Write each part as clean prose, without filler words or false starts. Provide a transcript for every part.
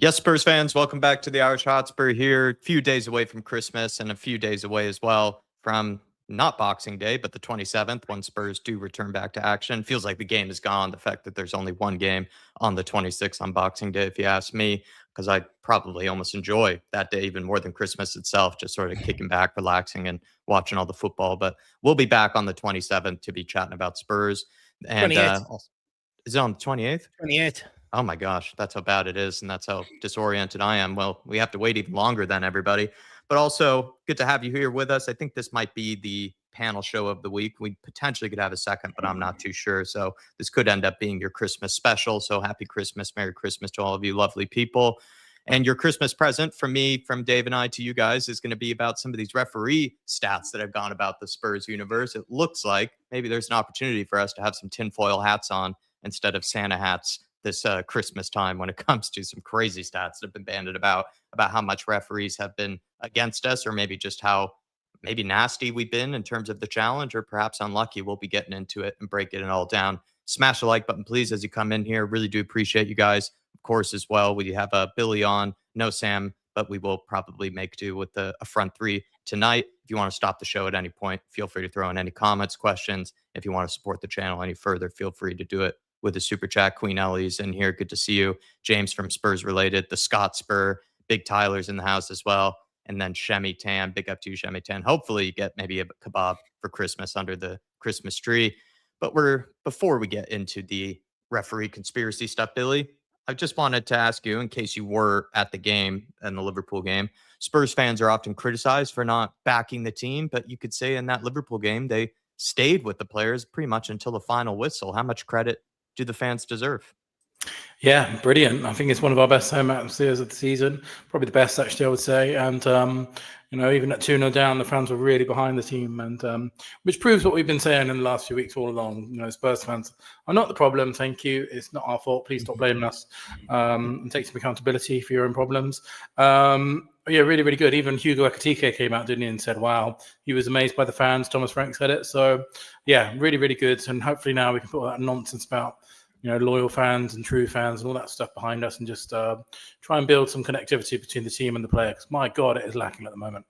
Yes, Spurs fans, welcome back to the Irish Hotspur here. A few days away from Christmas and a few days away as well from not Boxing Day, but the 27th when Spurs do return back to action. Feels like the game is gone. The fact that there's only one game on the 26th on Boxing Day, if you ask me, because I probably almost enjoy that day even more than Christmas itself, just sort of kicking back, relaxing, and watching all the football. But we'll be back on the 27th to be chatting about Spurs. And 28th. is it on the 28th? 28th. Oh my gosh, that's how bad it is, and that's how disoriented I am. Well, we have to wait even longer then, everybody. But also, good to have you here with us. I think this might be the panel show of the week. We potentially could have a second, but I'm not too sure. So this could end up being your Christmas special. So happy Christmas, Merry Christmas to all of you lovely people. And your Christmas present from me, from Dave and I to you guys is going to be about some of these referee stats that have gone about the Spurs universe. It looks like maybe there's an opportunity for us to have some tinfoil hats on instead of Santa hats this Christmas time when it comes to some crazy stats that have been banded about how much referees have been against us, or maybe just how maybe nasty we've been in terms of the challenge, or perhaps unlucky. We'll be getting into it and breaking it all down. Smash the like button, please, as you come in here. Really do appreciate you guys. Of course, as well, we have Billy on, no Sam, but we will probably make do with a front three tonight. If you want to stop the show at any point, feel free to throw in any comments, questions. If you want to support the channel any further, feel free to do it with a super chat. Queen Ellie's in here. Good to see you. James from Spurs Related, the Scott Spur, Big Tyler's in the house as well. And then Shemi Tan, big up to you, Shemi Tan. Hopefully you get maybe a kebab for Christmas under the Christmas tree. But before we get into the referee conspiracy stuff, Billy, I just wanted to ask you, in case you were at the game and the Liverpool game, Spurs fans are often criticized for not backing the team, but you could say in that Liverpool game, they stayed with the players pretty much until the final whistle. How much credit do the fans deserve? Yeah, brilliant. I think it's one of our best home atmospheres of the season. Probably the best, actually, I would say. And, even at 2-0 down, the fans were really behind the team, and which proves what we've been saying in the last few weeks all along. Spurs fans are not the problem. Thank you. It's not our fault. Please stop blaming us, and take some accountability for your own problems. Yeah, really, really good. Even Hugo Ekitike came out, didn't he, and said, wow, he was amazed by the fans. Thomas Frank said it. So, yeah, really, really good. And hopefully now we can put all that nonsense about loyal fans and true fans and all that stuff behind us, and just try and build some connectivity between the team and the player. Because my God, it is lacking at the moment.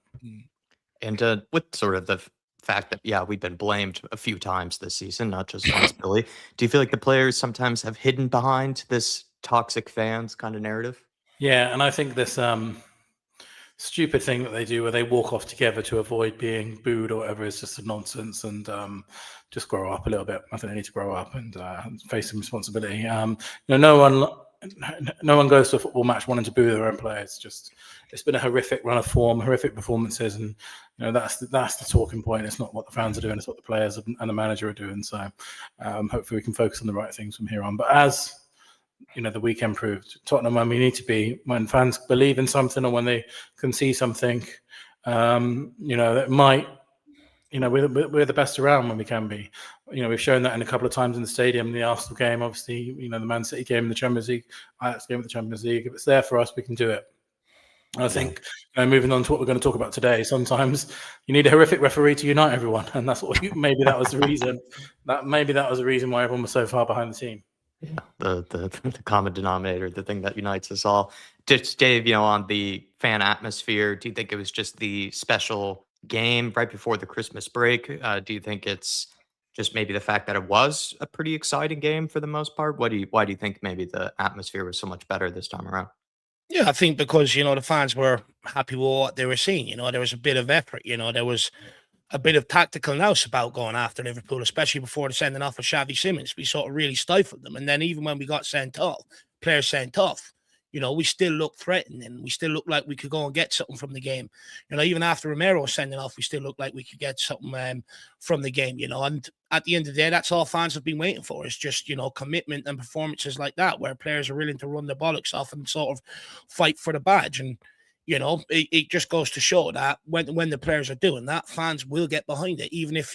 And with sort of the fact that, yeah, we've been blamed a few times this season, not just once, Billy. Do you feel like the players sometimes have hidden behind this toxic fans kind of narrative? Yeah, and I think this stupid thing that they do where they walk off together to avoid being booed or whatever is just a nonsense, and just grow up a little bit. I think they need to grow up and face some responsibility. No one goes to a football match wanting to boo their own players. It's been a horrific run of form, horrific performances, and that's the talking point. It's not what the fans are doing; it's what the players and the manager are doing. So hopefully we can focus on the right things from here on. But as the weekend proved, Tottenham, when we need to be, when fans believe in something or when they can see something, it might, we're the best around when we can be. We've shown that in a couple of times in the stadium, the Arsenal game, obviously, the Man City game in the Champions League, Ajax game in the Champions League. If it's there for us, we can do it. And I think, moving on to what we're going to talk about today, sometimes you need a horrific referee to unite everyone, and that's what maybe that was the reason. Maybe that was the reason why everyone was so far behind the team. Yeah, the common denominator, the thing that unites us all. Just Dave, on the fan atmosphere, do you think it was just the special game right before the Christmas break? Do you think it's just maybe the fact that it was a pretty exciting game for the most part? Why do you think maybe the atmosphere was so much better this time around? Yeah, I think because, the fans were happy with what they were seeing. There was a bit of effort. There was a bit of tactical nous about going after Liverpool, especially before the sending off of Xavi Simons. We sort of really stifled them. And then even when we got sent off, players sent off, we still looked threatened, and we still looked like we could go and get something from the game. Even after Romero sending off, we still looked like we could get something from the game, and at the end of the day, that's all fans have been waiting for. It's just, commitment and performances like that, where players are willing to run their bollocks off and sort of fight for the badge. And it just goes to show that when the players are doing that, fans will get behind it, even if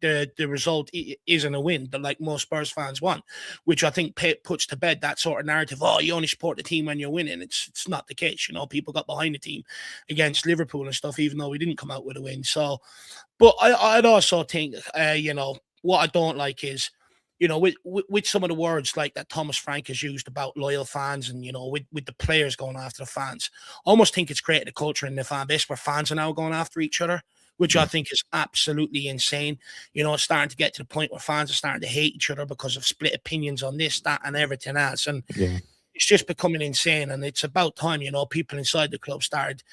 the result isn't a win, but like most Spurs fans want, which I think puts to bed that sort of narrative. Oh, you only support the team when you're winning. It's not the case. People got behind the team against Liverpool and stuff, even though we didn't come out with a win. So, but I'd also think, what I don't like is with some of the words like that Thomas Frank has used about loyal fans and, with the players going after the fans, I almost think it's created a culture in the fan base where fans are now going after each other, which I think is absolutely insane. It's starting to get to the point where fans are starting to hate each other because of split opinions on this, that, and everything else. And it's just becoming insane. And it's about time, people inside the club started,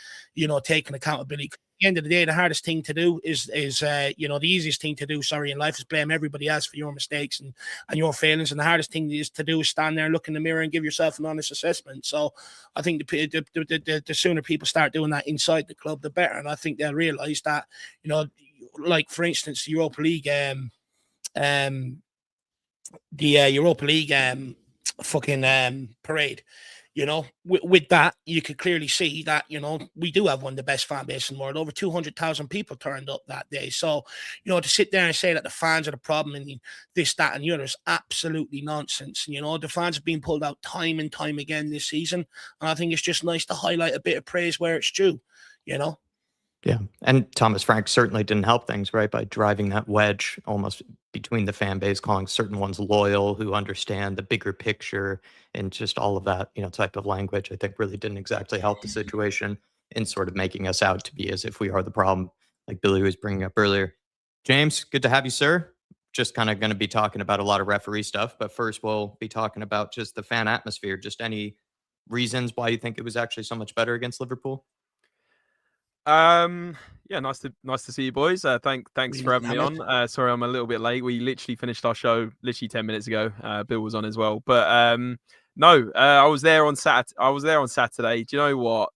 taking accountability. At the end of the day, the hardest thing to do is the easiest thing to do, in life is blame everybody else for your mistakes and your failings. And the hardest thing is to do is stand there, look in the mirror and give yourself an honest assessment. So I think the sooner people start doing that inside the club, the better. And I think they'll realize that, like for instance, the Europa League, parade. With that, you could clearly see that, we do have one of the best fan bases in the world. Over 200,000 people turned up that day. So, to sit there and say that the fans are the problem and this, that, and the other is absolutely nonsense. The fans have been pulled out time and time again this season. And I think it's just nice to highlight a bit of praise where it's due, Yeah. And Thomas Frank certainly didn't help things, right? By driving that wedge almost between the fan base, calling certain ones loyal who understand the bigger picture and just all of that, type of language, I think really didn't exactly help the situation in sort of making us out to be as if we are the problem, like Billy was bringing up earlier. James, good to have you, sir. Just kind of going to be talking about a lot of referee stuff, but first we'll be talking about just the fan atmosphere. Just any reasons why you think it was actually so much better against Liverpool? Yeah, nice to see you boys. Thanks for having me on. Sorry, I'm a little bit late. We literally finished our show literally 10 minutes ago. Bill was on as well, but no, I was there on Saturday. Do you know what?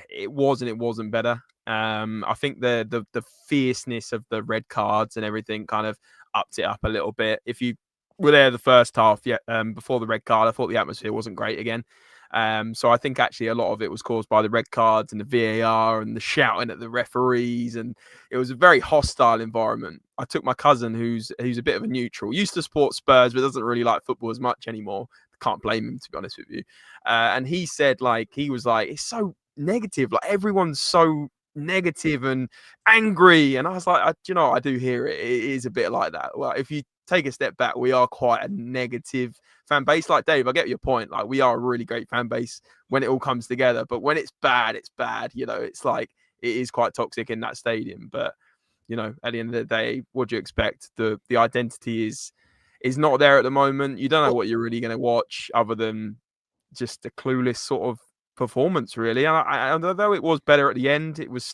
It wasn't better. I think the fierceness of the red cards and everything kind of upped it up a little bit. If you were there the first half, before the red card, I thought the atmosphere wasn't great again. So I think actually a lot of it was caused by the red cards and the VAR and the shouting at the referees, and it was a very hostile environment. I took my cousin, who's a bit of a neutral, used to support Spurs, but doesn't really like football as much anymore. Can't blame him, to be honest with you. And he said, it's so negative. Like everyone's so negative and angry. And I was like, I do hear it. It is a bit like that. Well, if you take a step back, we are quite a negative fan base. Like Dave, I get your point. Like we are a really great fan base when it all comes together, but when it's bad, it's bad. It's like it is quite toxic in that stadium. But at the end of the day, what do you expect? The identity is not there at the moment. You don't know what you're really going to watch other than just a clueless sort of performance, really. And although it was better at the end, it was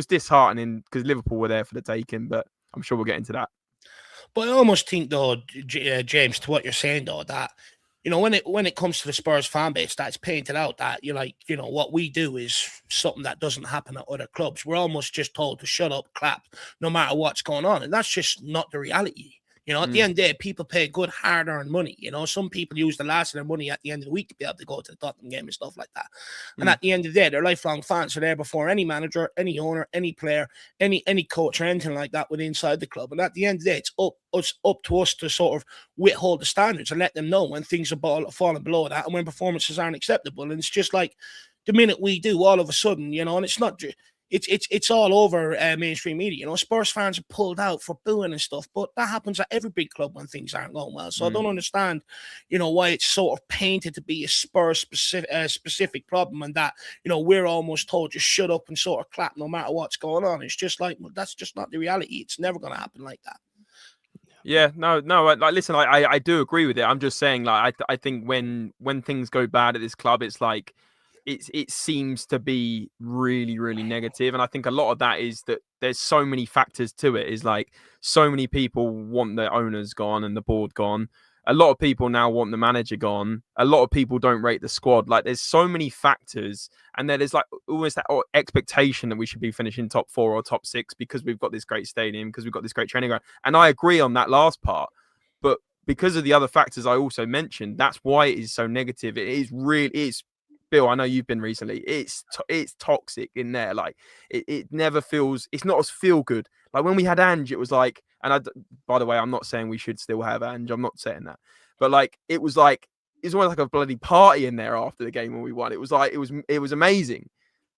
disheartening because Liverpool were there for the taking. But I'm sure we'll get into that. But I almost think, though, James, to what you're saying, though, that when it comes to the Spurs fan base, that's painted out that what we do is something that doesn't happen at other clubs. We're almost just told to shut up, clap, no matter what's going on, and that's just not the reality. At the end of the day, people pay good, hard-earned money. Some people use the last of their money at the end of the week to be able to go to the Tottenham game and stuff like that. And at the end of the day, they're lifelong fans. Are there before any manager, any owner, any player, any coach or anything like that within inside the club. And at the end of the day, it's up to us to sort of withhold the standards and let them know when things are falling below that and when performances aren't acceptable. And it's just like the minute we do, all of a sudden, and it's not just... It's all over mainstream media. Spurs fans are pulled out for booing and stuff, but that happens at every big club when things aren't going well. So I don't understand, why it's sort of painted to be a Spurs specific problem, and that we're almost told just shut up and sort of clap no matter what's going on. It's just like, well, that's just not the reality. It's never going to happen like that. Yeah, no. Like, listen, I do agree with it. I'm just saying, like, I think when things go bad at this club, it's like. It seems to be really, really negative. And I think a lot of that is that there's so many factors to it. Is like so many people want the owners gone and the board gone. A lot of people now want the manager gone. A lot of people don't rate the squad. Like there's so many factors. And then there's like almost that expectation that we should be finishing top 4 or top 6 because we've got this great stadium, because we've got this great training ground. And I agree on that last part. But because of the other factors I also mentioned, that's why it is so negative. It's Bill, I know you've been recently. It's toxic in there. Like it never feels. It's not as feel good. Like when we had Ange, it was like. And by the way, I'm not saying we should still have Ange. I'm not saying that. But like it was almost like a bloody party in there after the game when we won. It was like it was amazing.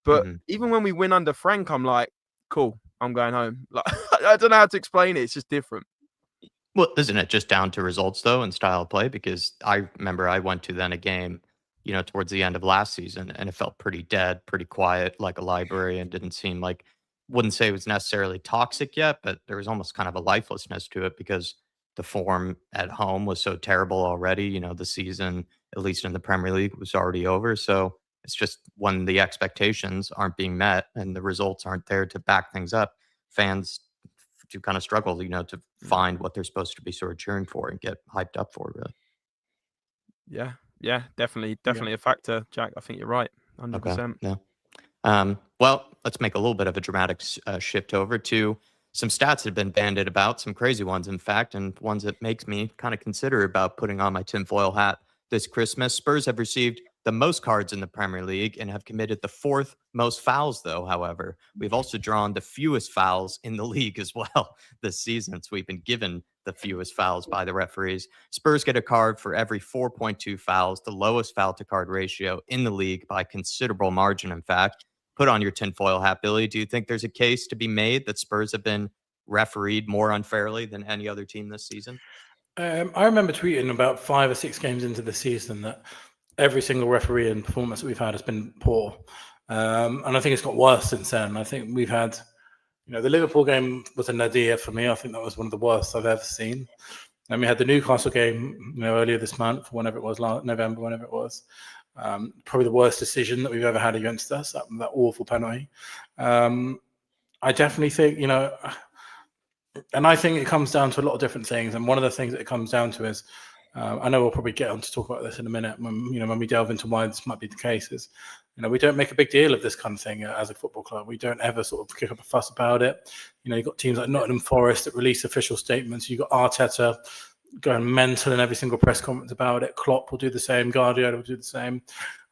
But even when we win under Frank, I'm like, cool. I'm going home. Like I don't know how to explain it. It's just different. Well, isn't it just down to results though and style of play? Because I remember I went to then a game, towards the end of last season, and it felt pretty dead, pretty quiet, like a library, and didn't seem like, wouldn't say it was necessarily toxic yet, but there was almost kind of a lifelessness to it because the form at home was so terrible already. The season, at least in the Premier League, was already over. So it's just when the expectations aren't being met and the results aren't there to back things up, fans to kind of struggle, to find what they're supposed to be sort of cheering for and get hyped up for, really. Yeah, definitely a factor, Jack. I think you're right, 100%. Okay. Yeah. Well, let's make a little bit of a dramatic shift over to some stats that have been bandied about, some crazy ones, in fact, and ones that makes me kind of consider about putting on my tinfoil hat this Christmas. Spurs have received the most cards in the Premier League and have committed the fourth most fouls, though, however. We've also drawn the fewest fouls in the league as well this season, so we've been given the fewest fouls by the referees. Spurs get a card for every 4.2 fouls, the lowest foul to card ratio in the league by considerable margin, in fact. Put on your tinfoil hat, Billy. Do you think there's a case to be made that Spurs have been refereed more unfairly than any other team this season? I remember tweeting about 5 or 6 games into the season that every single referee and performance that we've had has been poor. And I think it's got worse since then. I think we've had, the Liverpool game was a nadir for me. I think that was one of the worst I've ever seen. And we had the Newcastle game, earlier this month, whenever it was, November, whenever it was. Probably the worst decision that we've ever had against us, that awful penalty. I definitely think, and I think it comes down to a lot of different things. And one of the things that it comes down to is, I know we'll probably get on to talk about this in a minute when we delve into why this might be the case is, we don't make a big deal of this kind of thing as a football club. We don't ever sort of kick up a fuss about it. You've got teams like Nottingham Forest that release official statements. You've got Arteta going mental in every single press conference about it. Klopp will do the same. Guardiola will do the same.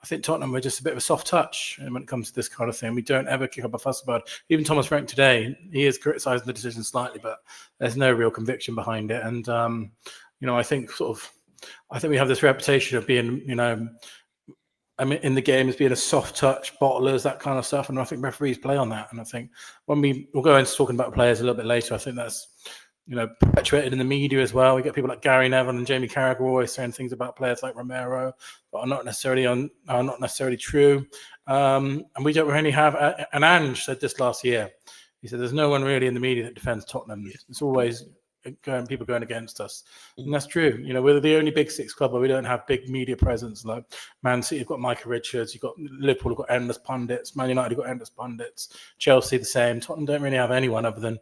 I think Tottenham are just a bit of a soft touch when it comes to this kind of thing. We don't ever kick up a fuss about it. Even Thomas Frank today, he is criticising the decision slightly, but there's no real conviction behind it. And, I think we have this reputation of being, in the game as being a soft touch, bottlers, that kind of stuff. And I think referees play on that. And I think we'll go into talking about players a little bit later. I think that's, perpetuated in the media as well. We get people like Gary Neville and Jamie Carragher always saying things about players like Romero, but are not necessarily true. And we don't really have. And Ange said this last year. He said, "There's no one really in the media that defends Tottenham. It's always people going against us." And that's true. We're the only Big Six club where we don't have big media presence. Like Man City, you've got Micah Richards. You've got Liverpool, have got endless pundits. Man United, have got endless pundits. Chelsea, the same. Tottenham don't really have anyone other than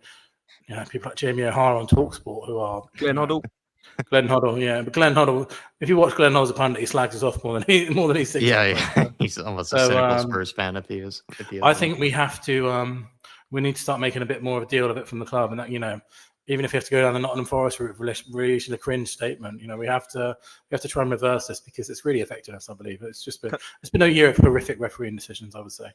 people like Jamie O'Hara on TalkSport who are Glenn Hoddle. Glenn Hoddle, yeah. But Glenn Hoddle, if you watch Glenn Hoddle as a pundit, he slags us off more than he thinks. Yeah. He's almost a cynical Spurs fan if he is. I think we have to, we need to start making a bit more of a deal of it from the club, and that even if we have to go down the Nottingham Forest route, releasing a cringe statement, we have to try and reverse this because it's really affected us. I believe it's been a year of horrific refereeing decisions, I would say.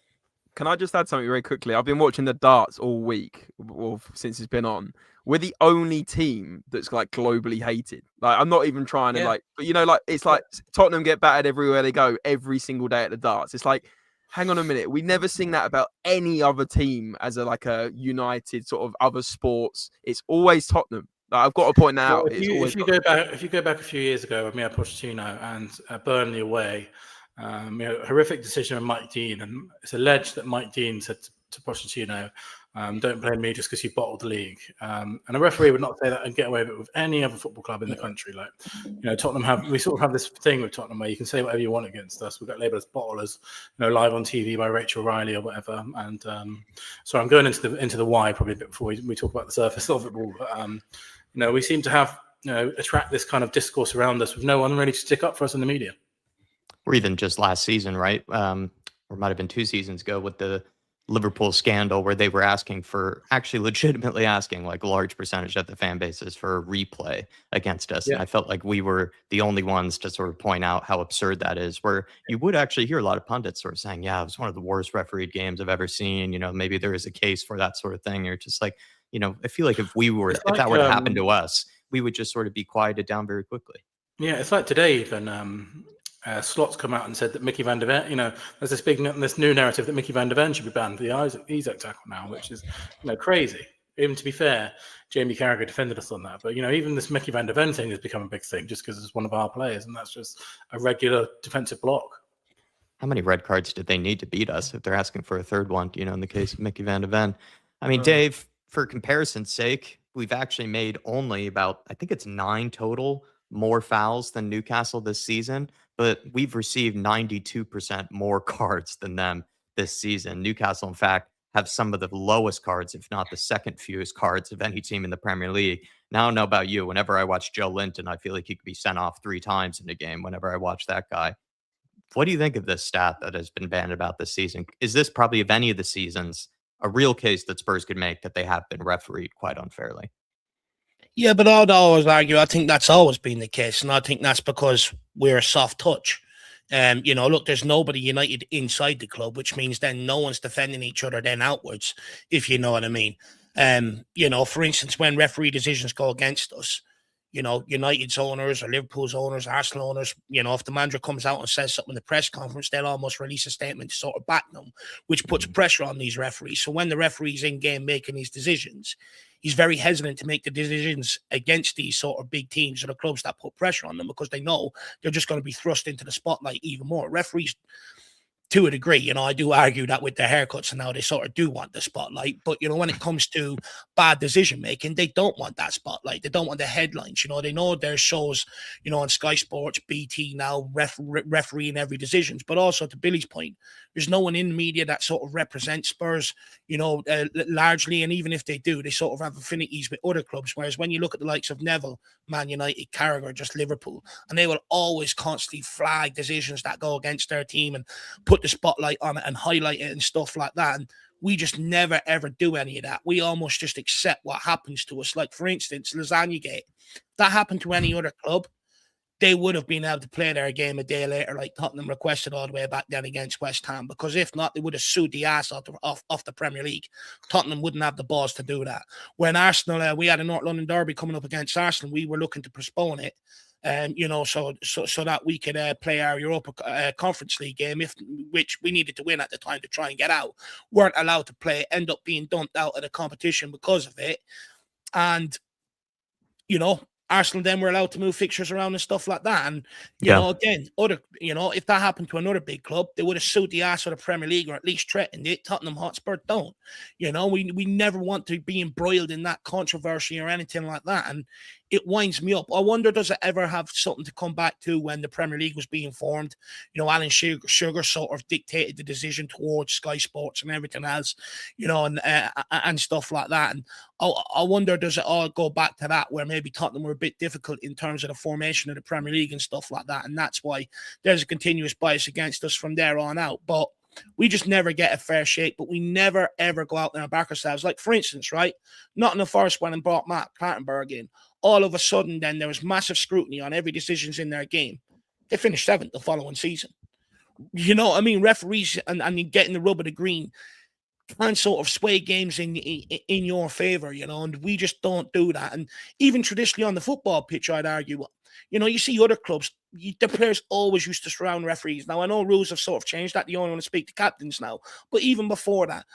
Can I just add something very quickly? I've been watching the darts all week, or since it's been on. We're the only team that's like globally hated. Like, I'm not even trying to but it's like Tottenham get battered everywhere they go every single day at the darts. It's like, hang on a minute, we never sing that about any other team as a united sort of other sports. It's always Tottenham. Like, I've got to point out. If you go back a few years ago when we had Pochettino and Burnley away. Horrific decision of Mike Dean, and it's alleged that Mike Dean said to Pochettino, "Don't blame me just because you bottled the league." And a referee would not say that and get away with it with any other football club in the country. Like, Tottenham we sort of have this thing with Tottenham where you can say whatever you want against us. We got labelled as bottlers, live on TV by Rachel Riley or whatever. And so I'm going into the why probably a bit before we talk about the surface of it all. But we seem to have attract this kind of discourse around us with no one really to stick up for us in the media. Or even just last season, right? Or might have been 2 seasons ago with the Liverpool scandal where they were legitimately asking like a large percentage of the fan bases for a replay against us. Yeah. And I felt like we were the only ones to sort of point out how absurd that is, where you would actually hear a lot of pundits sort of saying, yeah, it was one of the worst refereed games I've ever seen. Maybe there is a case for that sort of thing. You're just like, I feel like if that were to happen to us, we would just sort of be quieted down very quickly. Yeah, it's like today even, Slot's come out and said that Mickey van der Ven, there's this new narrative that Mickey van der Ven should be banned for the Isaac tackle now, which is, crazy. even to be fair, Jamie Carragher defended us on that. But, even this Mickey van der Ven thing has become a big thing just because it's one of our players, and that's just a regular defensive block. How many red cards did they need to beat us if they're asking for a third one, in the case of Mickey van der Ven? I mean, Dave, for comparison's sake, we've actually made only about, I think it's 9 total more fouls than Newcastle this season, but we've received 92% more cards than them this season. Newcastle, in fact, have some of the lowest cards, if not the second fewest cards of any team in the Premier League. Now, I don't know about you. Whenever I watch Joe Linton, I feel like he could be sent off 3 times in a game whenever I watch that guy. What do you think of this stat that has been bandied about this season? Is this probably of any of the seasons a real case that Spurs could make that they have been refereed quite unfairly? Yeah, but I'd always argue, I think that's always been the case. And I think that's because we're a soft touch. Look, there's nobody united inside the club, which means then no one's defending each other then outwards, if you know what I mean. For instance, when referee decisions go against us, United's owners or Liverpool's owners, Arsenal owners, if the manager comes out and says something in the press conference, they'll almost release a statement to sort of back them, which puts pressure on these referees. So when the referee's in game making these decisions, he's very hesitant to make the decisions against these sort of big teams or the clubs that put pressure on them because they know they're just going to be thrust into the spotlight even more. Referees, to a degree, I do argue that with their haircuts and now they sort of do want the spotlight. But, when it comes to bad decision making, they don't want that spotlight. They don't want the headlines. They know there's shows, on Sky Sports, BT now, refereeing every decisions. But also, to Billy's point, there's no one in the media that sort of represents Spurs, largely. And even if they do, they sort of have affinities with other clubs. Whereas when you look at the likes of Neville, Man United, Carragher, just Liverpool, and they will always constantly flag decisions that go against their team and put the spotlight on it and highlight it and stuff like that. And we just never, ever do any of that. We almost just accept what happens to us. Like, for instance, Lasagna Gate. If that happened to any other club, they would have been able to play their game a day later, like Tottenham requested all the way back then against West Ham, because if not, they would have sued the ass off the Premier League. Tottenham wouldn't have the balls to do that. When Arsenal, we had a North London derby coming up against Arsenal, we were looking to postpone it. So that we could play our Europa Conference League game, which we needed to win at the time to try and get out. Weren't allowed to play, end up being dumped out of the competition because of it. And, Arsenal then were allowed to move fixtures around and stuff like that. And, again, if that happened to another big club, they would have sued the ass of the Premier League or at least threatened it. Tottenham Hotspur don't. We never want to be embroiled in that controversy or anything like that. And it winds me up. I wonder, does it ever have something to come back to when the Premier League was being formed? Alan Sugar sort of dictated the decision towards Sky Sports and everything else, and stuff like that. And I wonder, does it all go back to that, where maybe Tottenham were a bit difficult in terms of the formation of the Premier League and stuff like that, and that's why there's a continuous bias against us from there on out. But we just never get a fair shake, but we never, ever go out there and back ourselves. Like, for instance, right, Nottingham Forest went and brought Matt Clattenburg in. All of a sudden, then there was massive scrutiny on every decisions in their game. They finished 7th the following season. Referees and getting the rub of the green can sort of sway games in your favor, and we just don't do that. And even traditionally on the football pitch, I'd argue, you see other clubs, the players always used to surround referees. Now, I know rules have sort of changed that. You only want to speak to captains now. But even before that,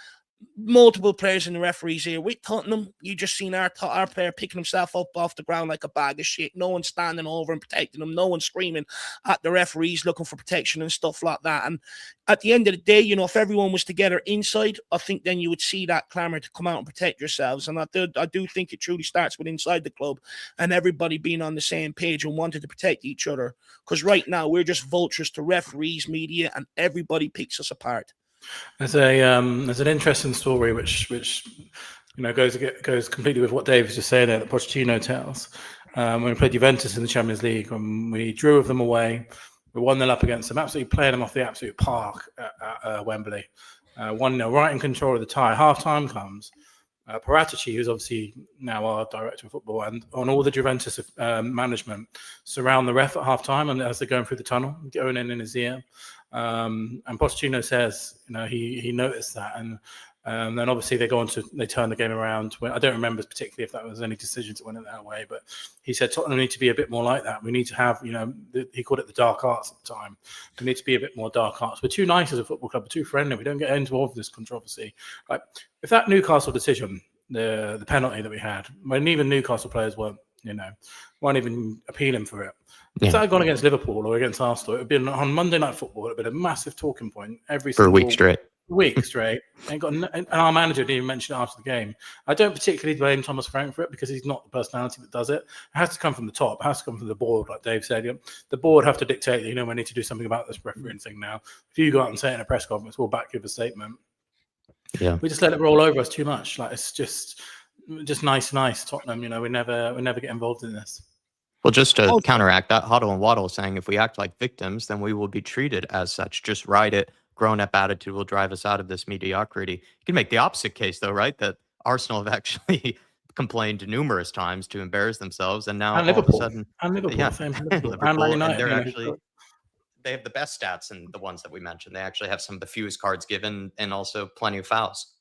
multiple players in the referees here. With Tottenham, you just seen our player picking himself up off the ground like a bag of shit. No one standing over and protecting him. No one screaming at the referees looking for protection and stuff like that. And at the end of the day, if everyone was together inside, I think then you would see that clamour to come out and protect yourselves. And I do think it truly starts with inside the club and everybody being on the same page and wanting to protect each other. Because right now, we're just vultures to referees, media, and everybody picks us apart. There's an interesting story which goes completely with what Dave was just saying there, that Pochettino tells. When we played Juventus in the Champions League, when we drew with them away, we 1-0 up against them, absolutely playing them off the absolute park at Wembley. 1-0, right in control of the tie. Half time comes. Paratici, who's obviously now our director of football, and on all the Juventus management, surround the ref at half time, and as they're going through the tunnel, going in his ear. And Pochettino says, he noticed that, and then obviously they turn the game around. I don't remember particularly if that was any decisions that went in that way, but he said Tottenham need to be a bit more like that. We need to have, he called it the dark arts at the time. We need to be a bit more dark arts. We're too nice as a football club. We're too friendly. We don't get involved in this controversy. Like, if that Newcastle decision the penalty that we had, when even Newcastle players weren't even appealing for it. If that had gone against Liverpool or against Arsenal, it would have been on Monday Night Football. It would have been a massive talking point for a week straight. And our manager didn't even mention it after the game. I don't particularly blame Thomas Frank for it because he's not the personality that does it. It has to come from the top. It has to come from the board, like Dave said. The board have to dictate, we need to do something about this refereeing thing now. If you go out and say it in a press conference, we'll back you with a statement. Yeah, we just let it roll over us too much. Like, it's just nice Tottenham. We never get involved in this. Well, just to counteract that, Huddle and Waddle saying if we act like victims, then we will be treated as such. Just ride it. Grown-up attitude will drive us out of this mediocrity. You can make the opposite case, though, right? That Arsenal have actually complained numerous times to embarrass themselves, and now all of a sudden, Liverpool, and they have the best stats in the ones that we mentioned. They actually have some of the fewest cards given, and also plenty of fouls.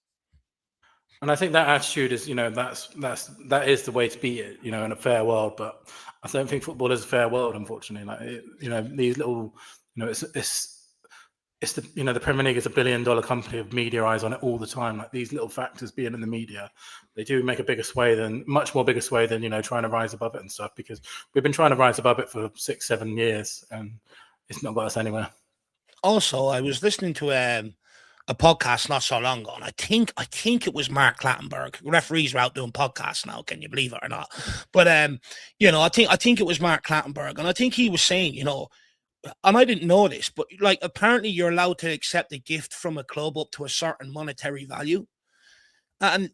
And I think that attitude is, that is the way to beat it, in a fair world. But I don't think football is a fair world, unfortunately. Like, these little, it's the Premier League is $1 billion company of media eyes on it all the time. Like, these little factors being in the media, they do make a much more bigger sway than trying to rise above it and stuff. Because we've been trying to rise above it for 6-7 years, and it's not got us anywhere. Also, I was listening to a podcast not so long ago, and I think it was Mark Clattenburg. Referees are out doing podcasts now, can you believe it or not? But I think it was Mark Clattenburg, and I think he was saying, and I didn't know this, but like, apparently you're allowed to accept a gift from a club up to a certain monetary value, and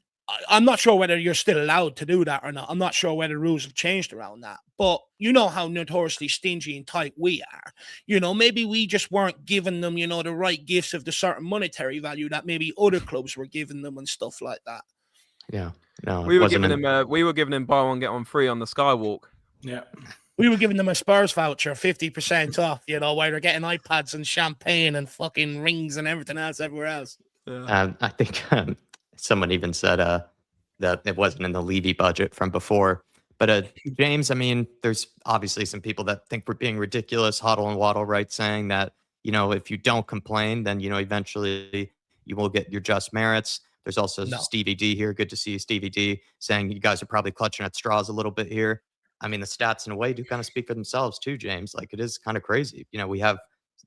I'm not sure whether you're still allowed to do that or not. I'm not sure whether rules have changed around that. But you know how notoriously stingy and tight we are. Maybe we just weren't giving them, the right gifts of the certain monetary value that maybe other clubs were giving them and stuff like that. Yeah. No, we were giving them buy one, get one free on the Skywalk. Yeah. We were giving them a Spurs voucher, 50% off, while they're getting iPads and champagne and fucking rings and everything else everywhere else. Yeah. I think someone even said that it wasn't in the Levy budget from before. But James, I mean, there's obviously some people that think we're being ridiculous. Huddle and Waddle, right, saying that, if you don't complain, then, eventually you will get your just merits. There's also Stevie D here. Good to see you, Stevie D, saying you guys are probably clutching at straws a little bit here. I mean, the stats in a way do kind of speak for themselves too, James. Like, it is kind of crazy. We have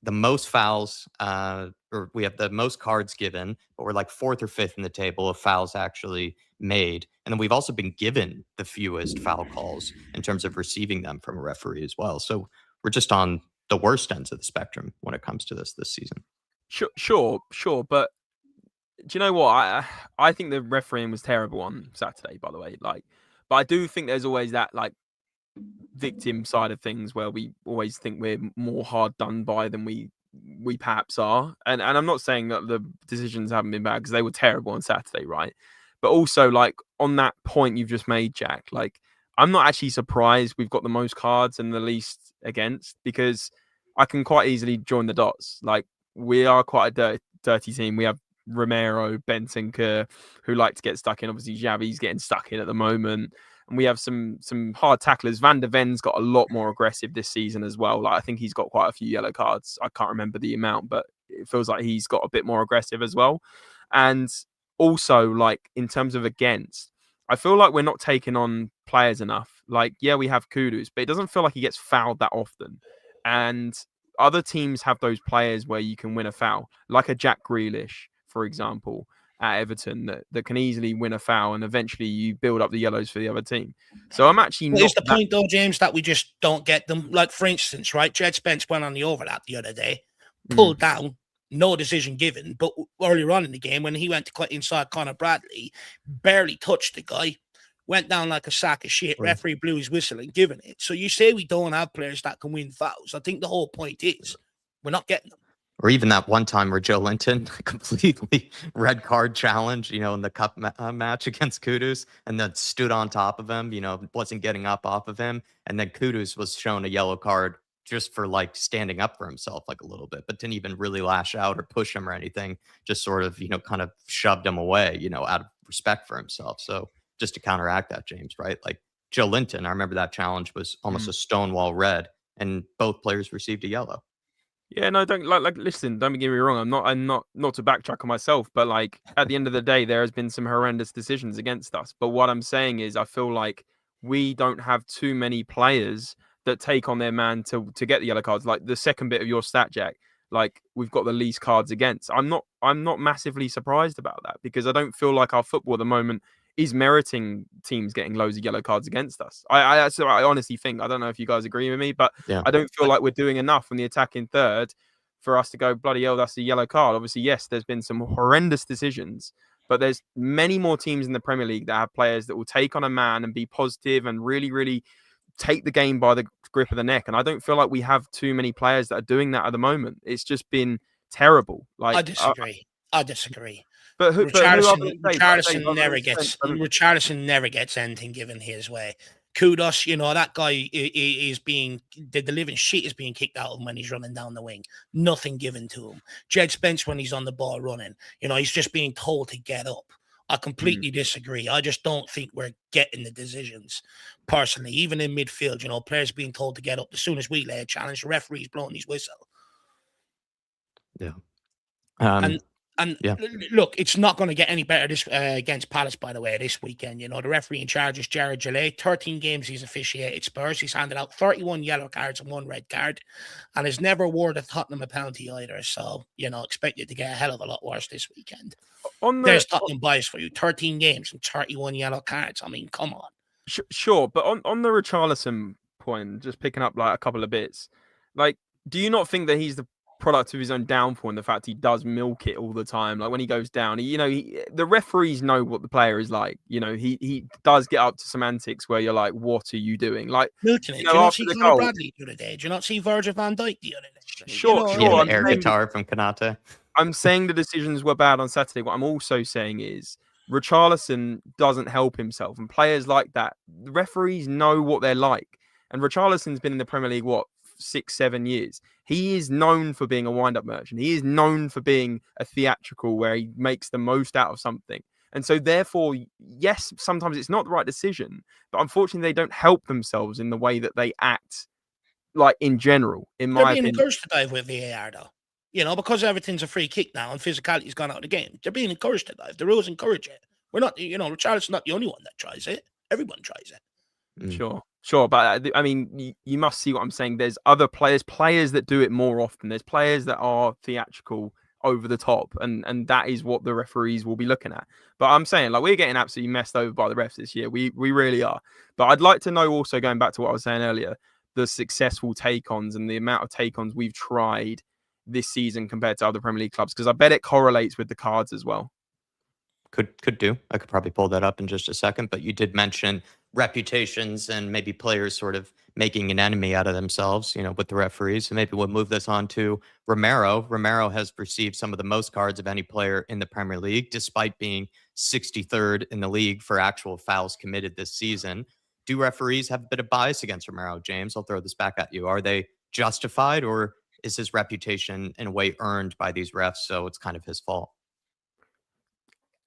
the most fouls, or we have the most cards given, but we're like 4th or 5th in the table of fouls actually made. And then we've also been given the fewest foul calls in terms of receiving them from a referee as well. So we're just on the worst ends of the spectrum when it comes to this season. Sure. But do you know what? I think the refereeing was terrible on Saturday, by the way. But I do think there's always that, victim side of things where we always think we're more hard done by than we perhaps are. And I'm not saying that the decisions haven't been bad, because they were terrible on Saturday, right? But also, on that point you've just made, Jack, I'm not actually surprised we've got the most cards and the least against, because I can quite easily join the dots. We are quite a dirty team. We have Romero, Bentancur, who like to get stuck in. Obviously, Xavi's getting stuck in at the moment. And we have some hard tacklers. Van der Ven's got a lot more aggressive this season as well. I think he's got quite a few yellow cards. I can't remember the amount, but it feels like he's got a bit more aggressive as well. And also, in terms of against, I feel like we're not taking on players enough. We have Kudus, but it doesn't feel like he gets fouled that often. And other teams have those players where you can win a foul, like a Jack Grealish, for example, at Everton, that can easily win a foul, and eventually you build up the yellows for the other team. So I'm actually not... Is the point, though, James, that we just don't get them? For instance, right, Jed Spence went on the overlap the other day, pulled down, no decision given, but earlier on in the game, when he went to cut inside Conor Bradley, barely touched the guy, went down like a sack of shit, referee blew his whistle and given it. So you say we don't have players that can win fouls. I think the whole point is we're not getting them. Or even that one time where Joe Linton completely red card challenge, in the cup match against Kudus, and then stood on top of him, wasn't getting up off of him. And then Kudus was shown a yellow card just for standing up for himself a little bit, but didn't even really lash out or push him or anything. Just sort of, kind of shoved him away, out of respect for himself. So just to counteract that, James, right? Joe Linton, I remember that challenge was almost a stonewall red, and both players received a yellow. Yeah, no, don't like. Listen, don't get me wrong. I'm not to backtrack on myself, but like at the end of the day, there has been some horrendous decisions against us. But what I'm saying is, I feel like we don't have too many players that take on their man to get the yellow cards. Like the second bit of your stat, Jack. Like we've got the least cards against. I'm not massively surprised about that because I don't feel like our football at the moment is meriting teams getting loads of yellow cards against us. I honestly think, I don't know if you guys agree with me, but Yeah. I don't feel like we're doing enough on the attacking third for us to go, bloody hell, that's a yellow card. Obviously, yes, there's been some horrendous decisions, but there's many more teams in the Premier League that have players that will take on a man and be positive and really, really take the game by the grip of the neck. And I don't feel like we have too many players that are doing that at the moment. It's just been terrible. Like I disagree. But who Richarlison never gets anything given his way. Kudos, that guy is the living shit is being kicked out of him when he's running down the wing. Nothing given to him. Jed Spence when he's on the ball running, he's just being told to get up. I completely disagree. I just don't think we're getting the decisions personally. Even in midfield, players being told to get up. As soon as we lay a challenge, the referee's blowing his whistle. Yeah. And look, it's not going to get any better against Palace, by the way, this weekend. The referee in charge is Jared Gillette. 13 games he's officiated Spurs. He's handed out 31 yellow cards and 1 red card and has never awarded Tottenham a penalty either. So, expect it to get a hell of a lot worse this weekend. There's Tottenham bias for you. 13 games and 31 yellow cards. I mean, come on. Sure, but on the Richarlison point, just picking up like a couple of bits, like, do you not think that he's the product of his own downfall and the fact he does milk it all the time? Like when he goes down, the referees know what the player is like. He does get up to some antics where you're like, what are you doing? Like, milking it. Do you not see Conor Bradley the other day? Do you not see Virgil van Dijk the other day? Sure. Air guitar from Kanate. I'm saying the decisions were bad on Saturday. What I'm also saying is Richarlison doesn't help himself, and players like that, the referees know what they're like. And Richarlison's been in the Premier League 6-7 years. He is known for being a wind-up merchant. He is known for being a theatrical where he makes the most out of something. And so therefore, yes, sometimes it's not the right decision, but unfortunately they don't help themselves in the way that they act, like in general, in my opinion. They're being encouraged to dive with VAR though. Because everything's a free kick now and physicality's gone out of the game. They're being encouraged to dive. The rules encourage it. We're not, Richarlison's not the only one that tries it. Everyone tries it. Sure, but I mean, you must see what I'm saying. There's other players that do it more often. There's players that are theatrical, over the top, and that is what the referees will be looking at. But I'm saying, like, we're getting absolutely messed over by the refs this year. We really are. But I'd like to know also, going back to what I was saying earlier, the successful take-ons and the amount of take-ons we've tried this season compared to other Premier League clubs, because I bet it correlates with the cards as well. Could do. I could probably pull that up in just a second, but you did mention reputations and maybe players sort of making an enemy out of themselves, with the referees. And maybe we'll move this on to Romero. Romero has received some of the most cards of any player in the Premier League, despite being 63rd in the league for actual fouls committed this season. Do referees have a bit of bias against Romero, James? I'll throw this back at you. Are they justified, or is his reputation in a way earned by these refs, so it's kind of his fault?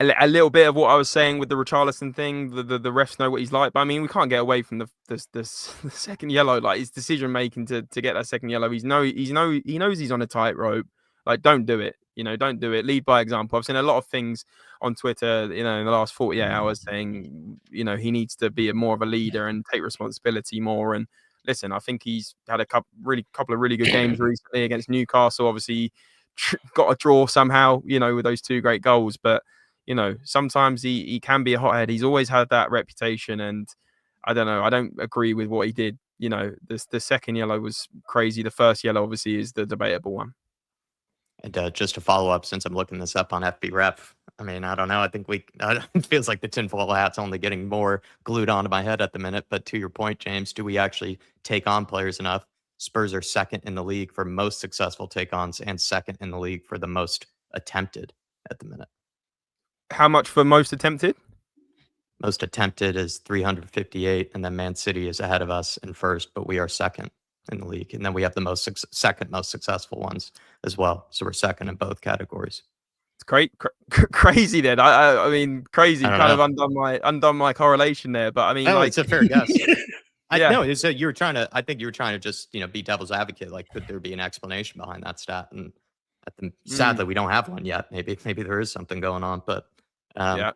A little bit of what I was saying with the Richarlison thing. The refs know what he's like, but I mean, we can't get away from the second yellow. Like, his decision making to get that second yellow. He knows he's on a tightrope. Like, don't do it. Don't do it. Lead by example. I've seen a lot of things on Twitter, in the last 48 hours saying, he needs to be more of a leader and take responsibility more. And listen, I think he's had a couple of really good games recently against Newcastle. Obviously, got a draw somehow, with those 2 great goals, but. Sometimes he can be a hothead. He's always had that reputation, and I don't know. I don't agree with what he did. The second yellow was crazy. The first yellow, obviously, is the debatable one. And just to follow up, since I'm looking this up on FB Ref, I mean, I don't know. I think it feels like the tinfoil hat's only getting more glued onto my head at the minute. But to your point, James, do we actually take on players enough? Spurs are second in the league for most successful take-ons and second in the league for the most attempted at the minute. How much for most attempted? Most attempted is 358, and then Man City is ahead of us in first, but we are second in the league. And then we have the second most successful ones as well. So we're second in both categories. It's crazy then. I mean, crazy. Kind of undone my correlation there, but I mean, it's a fair guess. Yeah. No, it's you were trying to. I think you were trying to just be devil's advocate. Like, could there be an explanation behind that stat? And sadly, we don't have one yet. Maybe there is something going on, but Yeah.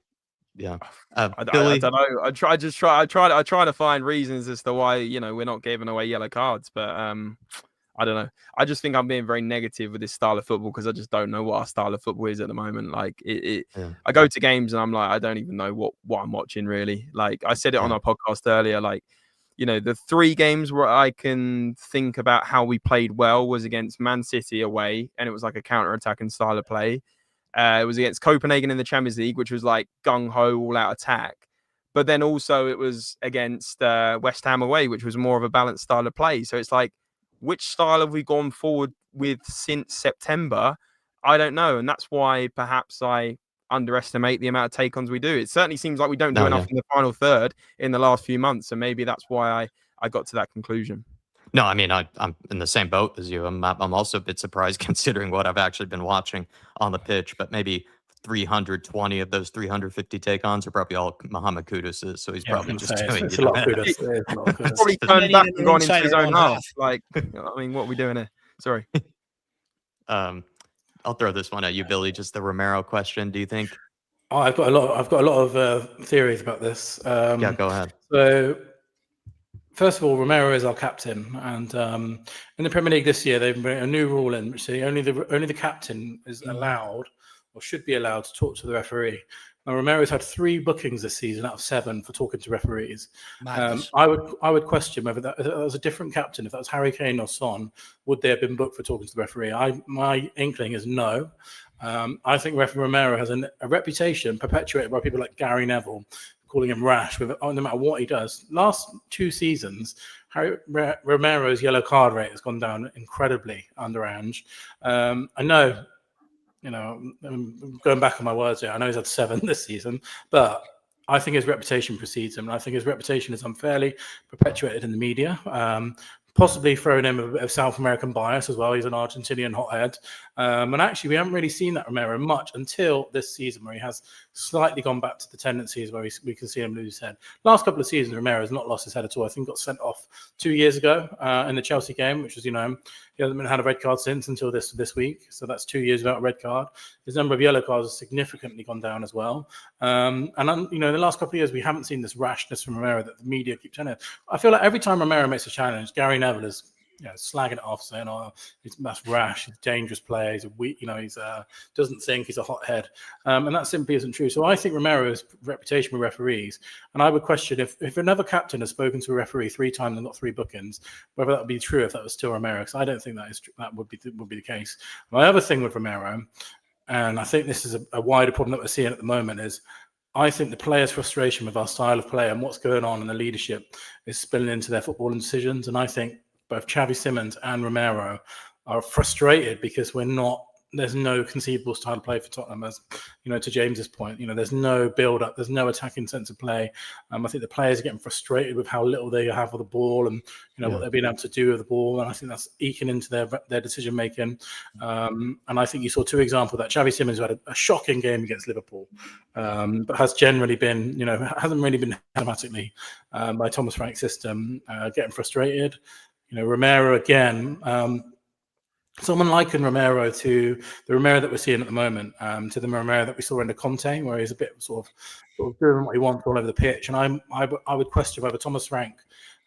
yeah. I Billy, don't know. I try to find reasons as to why we're not giving away yellow cards, but I don't know. I just think I'm being very negative with this style of football because I just don't know what our style of football is at the moment. Like I go to games and I'm like, I don't even know what I'm watching really. Like I said it on our podcast earlier, like the 3 games where I can think about how we played well was against Man City away, and it was like a counter-attacking style of play. It was against Copenhagen in the Champions League, which was like gung-ho, all-out attack. But then also it was against West Ham away, which was more of a balanced style of play. So it's like, which style have we gone forward with since September? I don't know. And that's why perhaps I underestimate the amount of take-ons we do. It certainly seems like we don't do enough in the final third in the last few months. And maybe that's why I got to that conclusion. No, I mean, I'm in the same boat as you. I'm also a bit surprised considering what I've actually been watching on the pitch, but maybe 320 of those 350 take-ons are probably all Mohamed Kudus's, so he's probably just doing it's a lot of Kudus. Probably turned back and gone into his own half. Like, I mean, what are we doing here? Sorry. I'll throw this one at you, Billy. Just the Romero question. Do you think? Oh, I've got a lot of theories about this. Yeah, go ahead. So, first of all, Romero is our captain, and in the Premier League this year, they've brought a new rule in which only the captain is allowed or should be allowed to talk to the referee. Now, Romero's had 3 bookings this season out of 7 for talking to referees. I would question whether that was a different captain. If that was Harry Kane or Son, would they have been booked for talking to the referee? My inkling is no. I think Romero has a reputation perpetuated by people like Gary Neville, calling him rash no matter what he does. Last 2 seasons, Romero's yellow card rate has gone down incredibly under Ange. I know, I'm going back on my words here. I know he's had 7 this season, but I think his reputation precedes him. And I think his reputation is unfairly perpetuated in the media. Possibly thrown in a bit of South American bias as well. He's an Argentinian hothead. And actually, we haven't really seen that Romero much until this season, where he has slightly gone back to the tendencies where we can see him lose his head. Last couple of seasons, Romero has not lost his head at all. I think got sent off 2 years ago in the Chelsea game, which was, he hasn't had a red card since until this week. So that's 2 years without a red card. His number of yellow cards has significantly gone down as well. In the last couple of years, we haven't seen this rashness from Romero that the media keep telling us. I feel like every time Romero makes a challenge, Gary Neville is slagging it off, saying, "Oh, that's rash. He's a dangerous player. He's a weak. He's doesn't think. He's a hothead." And that simply isn't true. So I think Romero's reputation with referees, and I would question if another captain has spoken to a referee 3 times and got 3 bookings, whether that would be true if that was still Romero. Because I don't think that would be the case. My other thing with Romero, and I think this is a wider problem that we're seeing at the moment, is I think the players' frustration with our style of play and what's going on in the leadership is spilling into their footballing decisions. And I think both Xavi Simons and Romero are frustrated because there's no conceivable style of play for Tottenham, as to James's point. There's no build up, there's no attacking sense of play. I think the players are getting frustrated with how little they have of the ball and what they've been able to do with the ball, and I think that's eking into their decision making. And I think you saw 2 examples of that. Xavi Simons had a shocking game against Liverpool, but has generally been, hasn't really been dramatically by Thomas Frank's system, getting frustrated. Romero again. Someone likened Romero to the Romero that we're seeing at the moment, to the Romero that we saw under Conte, where he's a bit sort of doing what he wants all over the pitch. And I would question whether Thomas Frank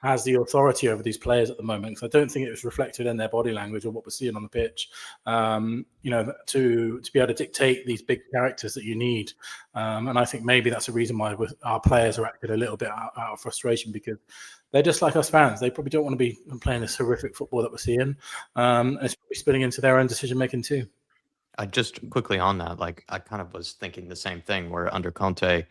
has the authority over these players at the moment, because I don't think it was reflected in their body language or what we're seeing on the pitch. To be able to dictate these big characters that you need, and I think maybe that's a reason why our players are acting a little bit out of frustration, because they're just like us fans. They probably don't want to be playing this horrific football that we're seeing. And it's probably spilling into their own decision making too. I just quickly on that, like I kind of was thinking the same thing, where under Conte,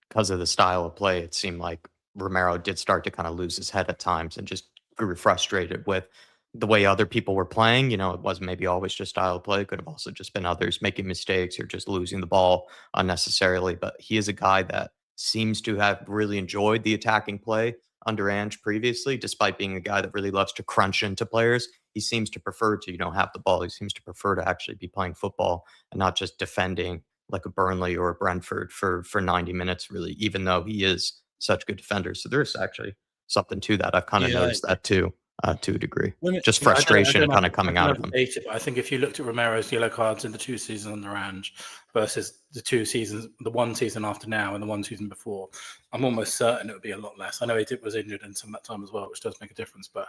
because of the style of play, it seemed like Romero did start to kind of lose his head at times and just grew frustrated with the way other people were playing. It wasn't maybe always just style of play. It could have also just been others making mistakes or just losing the ball unnecessarily. But he is a guy that seems to have really enjoyed the attacking play under Ange previously, despite being a guy that really loves to crunch into players. He seems to prefer to, have the ball. He seems to prefer to actually be playing football and not just defending like a Burnley or a Brentford for 90 minutes, really, even though he is such good defender. So there's actually something to that. I've kind of noticed that too, to a degree. Just I don't frustration know, kind of coming out of him. but I think if you looked at Romero's yellow cards in the 2 seasons on the Range versus the 1 season after now and the 1 season before, I'm almost certain it would be a lot less. I know he was injured in some of that time as well, which does make a difference, but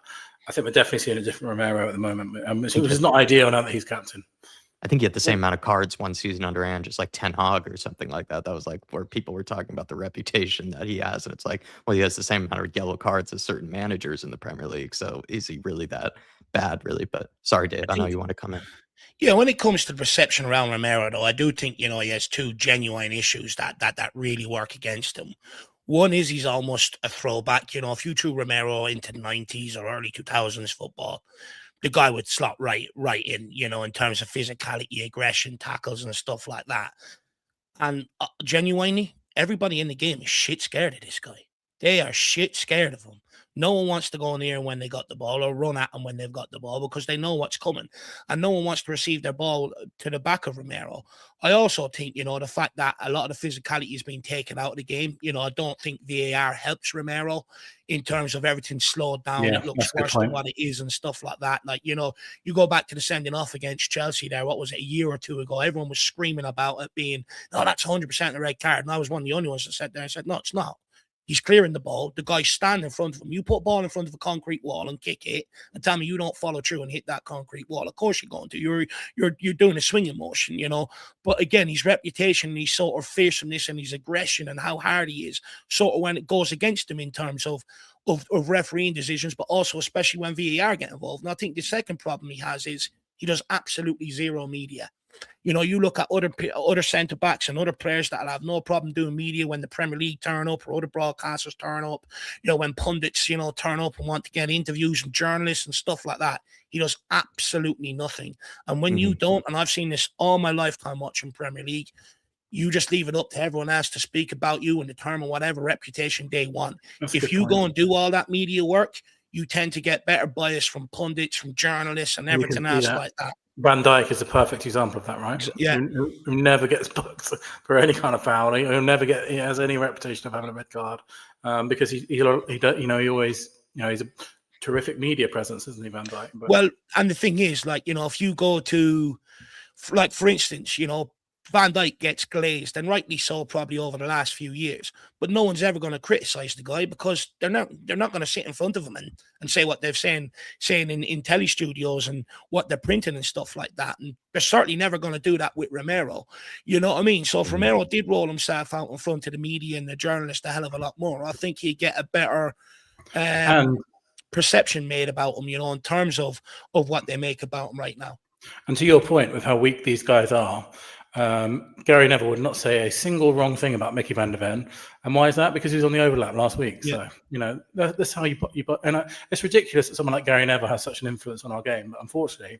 I think we're definitely seeing a different Romero at the moment, which is not ideal now that he's captain. I think he had the same amount of cards 1 season under Ange, just like Ten Hag or something like that. That was like where people were talking about the reputation that he has. And it's like, well, he has the same amount of yellow cards as certain managers in the Premier League. So is he really that bad, really? But sorry, Dave, I know you want to come in. Yeah, when it comes to the perception around Romero, though, I do think, he has 2 genuine issues that really work against him. One is he's almost a throwback. If you threw Romero into the 90s or early 2000s football, the guy would slot right in, in terms of physicality, aggression, tackles, and stuff like that. And genuinely, everybody in the game is shit scared of this guy. They are shit scared of him. No one wants to go near when they got the ball or run at them when they've got the ball because they know what's coming. And no one wants to receive their ball to the back of Romero. I also think, the fact that a lot of the physicality is being taken out of the game. I don't think VAR helps Romero in terms of everything slowed down. Yeah, it looks worse than what it is and stuff like that. Like, you go back to the sending off against Chelsea there, what was it, a year or 2 ago? Everyone was screaming about it being, no, that's 100% a red card. And I was one of the only ones that sat there and said, no, it's not. He's clearing the ball. The guy's standing in front of him. You put a ball in front of a concrete wall and kick it, and tell me you don't follow through and hit that concrete wall. Of course you're going to. You're doing a swinging motion, But again, his reputation, his sort of fearsomeness and his aggression and how hard he is, sort of when it goes against him in terms of refereeing decisions, but also especially when VAR get involved. And I think the second problem he has is he does absolutely zero media. You look at other centre backs and other players that have no problem doing media when the Premier League turn up or other broadcasters turn up, when pundits, turn up and want to get interviews and journalists and stuff like that. He does absolutely nothing. And when you don't, and I've seen this all my lifetime watching Premier League, you just leave it up to everyone else to speak about you and determine whatever reputation they want. If you go and do all that media work, you tend to get better bias from pundits, from journalists and everything else like that. Van Dijk is a perfect example of that, right? Yeah. Who never gets booked for any kind of foul. He has any reputation of having a red card because he always, he's a terrific media presence, isn't he, Van Dijk? But... Well, and the thing is, if you go to, for instance, Van Dijk gets glazed, and rightly so, probably over the last few years. But no one's ever going to criticize the guy because they're not going to sit in front of him and say what they've saying in tele studios and what they're printing and stuff like that. And they're certainly never going to do that with Romero. You know what I mean? So if Romero did roll himself out in front of the media and the journalists a hell of a lot more, I think he'd get a better perception made about him, in terms of what they make about him right now. And to your point with how weak these guys are, Gary Neville would not say a single wrong thing about Mickey van der Ven. And why is that? Because he was on the overlap last week. Yeah. So, that's how you put. And it's ridiculous that someone like Gary Neville has such an influence on our game. But unfortunately,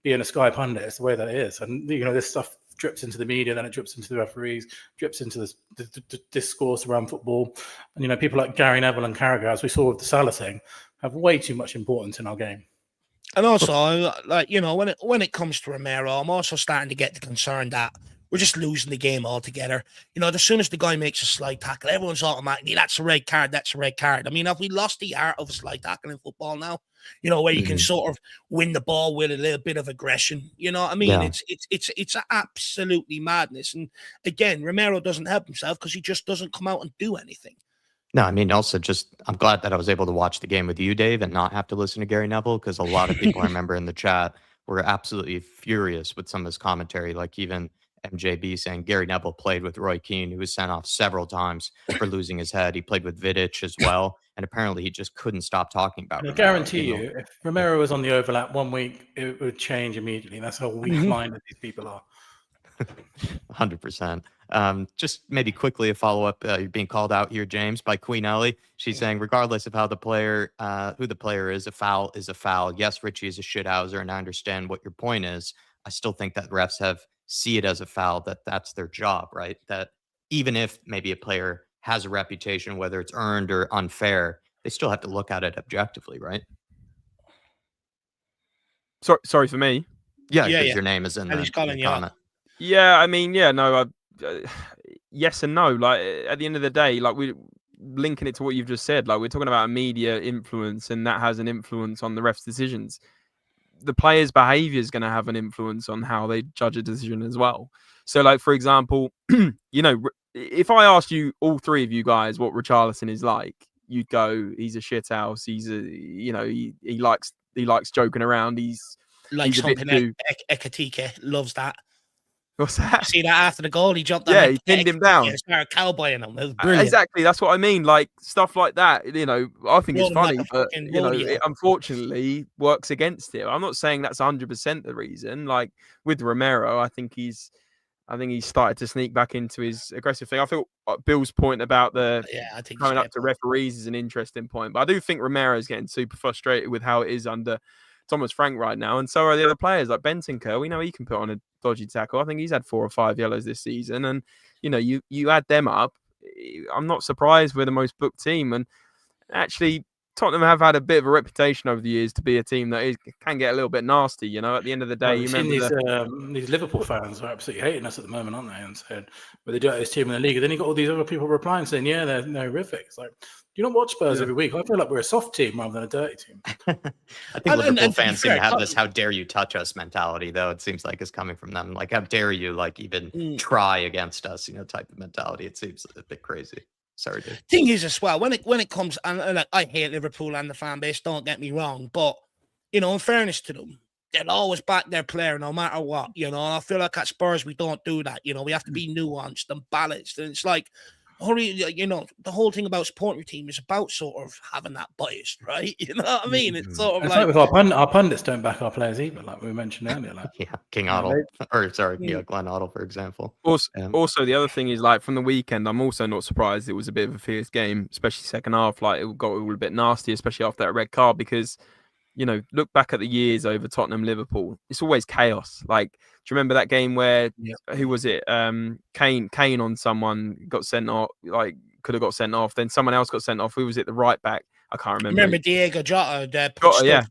being a Sky pundit, it's the way that it is. And, this stuff drips into the media, then it drips into the referees, drips into the discourse around football. And, people like Gary Neville and Carragher, as we saw with the Salah thing, have way too much importance in our game. And also, when it comes to Romero, I'm also starting to get the concern that we're just losing the game altogether. As soon as the guy makes a slide tackle, everyone's automatically, that's a red card, that's a red card. I mean, have we lost the art of a slide tackle in football now? Where you can sort of win the ball with a little bit of aggression. You know what I mean? Yeah. It's absolutely madness. And again, Romero doesn't help himself because he just doesn't come out and do anything. No, I mean, also I'm glad that I was able to watch the game with you, Dave, and not have to listen to Gary Neville, because a lot of people I remember in the chat were absolutely furious with some of his commentary, like even MJB saying Gary Neville played with Roy Keane, who was sent off several times for losing his head. He played with Vidic as well, and apparently he just couldn't stop talking about it. I guarantee you, if Romero was on the overlap 1 week, it would change immediately. That's how weak-minded these people are. 100%. Just maybe quickly a follow-up. You're being called out here, James, by Queen Ellie. She's saying, regardless of how the player, who the player is, a foul is a foul. Yes, Richie is a shithouser, and I understand what your point is. I still think that refs see it as a foul, that's their job, right? That even if maybe a player has a reputation, whether it's earned or unfair, they still have to look at it objectively, right? Sorry for me. Yeah, because your name is in the comment. Yeah, I mean, no, yes and no. Like at the end of the day, like linking it to what you've just said, like we're talking about media influence, and that has an influence on the ref's decisions. The players' behavior is going to have an influence on how they judge a decision as well. So, like, for example, if I asked you, all three of you guys, what Richarlison is like, you'd go, he's a shithouse. He's he likes joking around. He's Like a bit something too... Ekatike loves that. What's that? See that after the goal, he jumped on. Yeah, he pinned him down. Yeah, started cowboying him. It was brilliant. Exactly, that's what I mean. Like stuff like that, I think it's funny, like but rodeo. it unfortunately works against it. I'm not saying that's 100% the reason. Like with Romero, I think he's started to sneak back into his aggressive thing. I feel Bill's point about I think coming up to referees is an interesting point, but I do think Romero's getting super frustrated with how it is under Thomas Frank right now, and so are the other players like Bentancur. We know he can put on a dodgy tackle. I think he's had 4 or 5 yellows this season, and you add them up. I'm not surprised we're the most booked team, and actually Tottenham have had a bit of a reputation over the years to be a team that can get a little bit nasty. At the end of the day, these Liverpool fans are absolutely hating us at the moment, aren't they? And said, "Well, they do it this team in the league." And then you got all these other people replying saying, "Yeah, they're horrific." It's like, do you not watch Spurs every week? I feel like we're a soft team rather than a dirty team. I think Liverpool fans seem to have this "how dare you touch us" mentality, though. It seems like it's coming from them. Like, how dare you, like, even try against us, type of mentality. It seems a bit crazy. Sorry, dude. Thing is as well, when it comes, and I hate Liverpool and the fan base, don't get me wrong, but in fairness to them, they'll always back their player no matter what. And I feel like at Spurs we don't do that. We have to be nuanced and balanced, and it's like, the whole thing about supporting your team is about sort of having that bias, right? You know what I mean? It's sort of like with our pundits don't back our players either, like we mentioned earlier. Like, yeah, Glenn Otto, for example. Also, the other thing is, like, from the weekend, I'm also not surprised it was a bit of a fierce game, especially second half. Like, it got all a bit nasty, especially after that red card, because look back at the years over Tottenham, Liverpool. It's always chaos. Like, do you remember that game where who was it? Kane on someone got sent off. Like, could have got sent off. Then someone else got sent off. Who was it? The right back. I can't remember. Remember Diego Jota?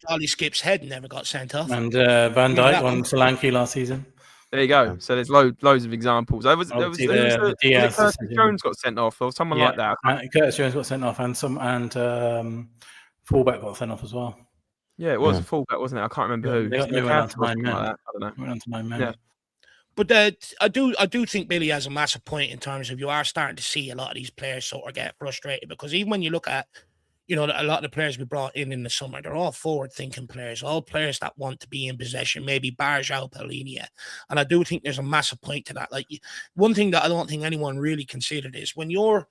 Charlie Skip's head and never got sent off. And Van Dijk on Solanke last season. There you go. So there's loads of examples. There was Curtis Jones got sent off, or someone like that. Curtis Jones got sent off, and fullback got sent off as well. Yeah, it was a fullback, wasn't it? I can't remember who. They went down to 9 men. I don't know. Went down to 9 men. Yeah. But I do think Billy has a massive point in terms of you are starting to see a lot of these players sort of get frustrated, because even when you look at a lot of the players we brought in the summer, they're all forward-thinking players, all players that want to be in possession, maybe Barjau, Paulinia. And I do think there's a massive point to that. Like, one thing that I don't think anyone really considered is when you're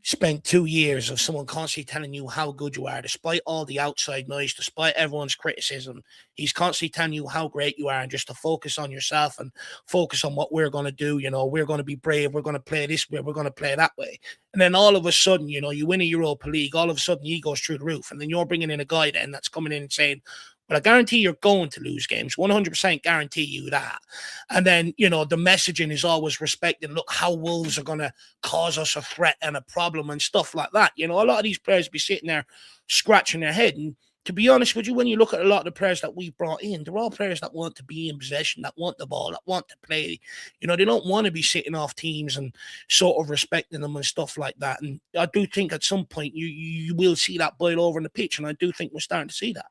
spent 2 years of someone constantly telling you how good you are, despite all the outside noise, despite everyone's criticism, he's constantly telling you how great you are, and just to focus on yourself and focus on what we're going to do. We're going to be brave. We're going to play this way. We're going to play that way. And then all of a sudden, you win a Europa League. All of a sudden, he goes through the roof. And then you're bringing in a guy then that's coming in and saying, well, I guarantee you're going to lose games. 100% guarantee you that. And then, the messaging is always respecting, look, how Wolves are going to cause us a threat and a problem and stuff like that. A lot of these players be sitting there scratching their head. And to be honest with you, when you look at a lot of the players that we've brought in, they're all players that want to be in possession, that want the ball, that want to play. They don't want to be sitting off teams and sort of respecting them and stuff like that. And I do think at some point you will see that boil over on the pitch. And I do think we're starting to see that.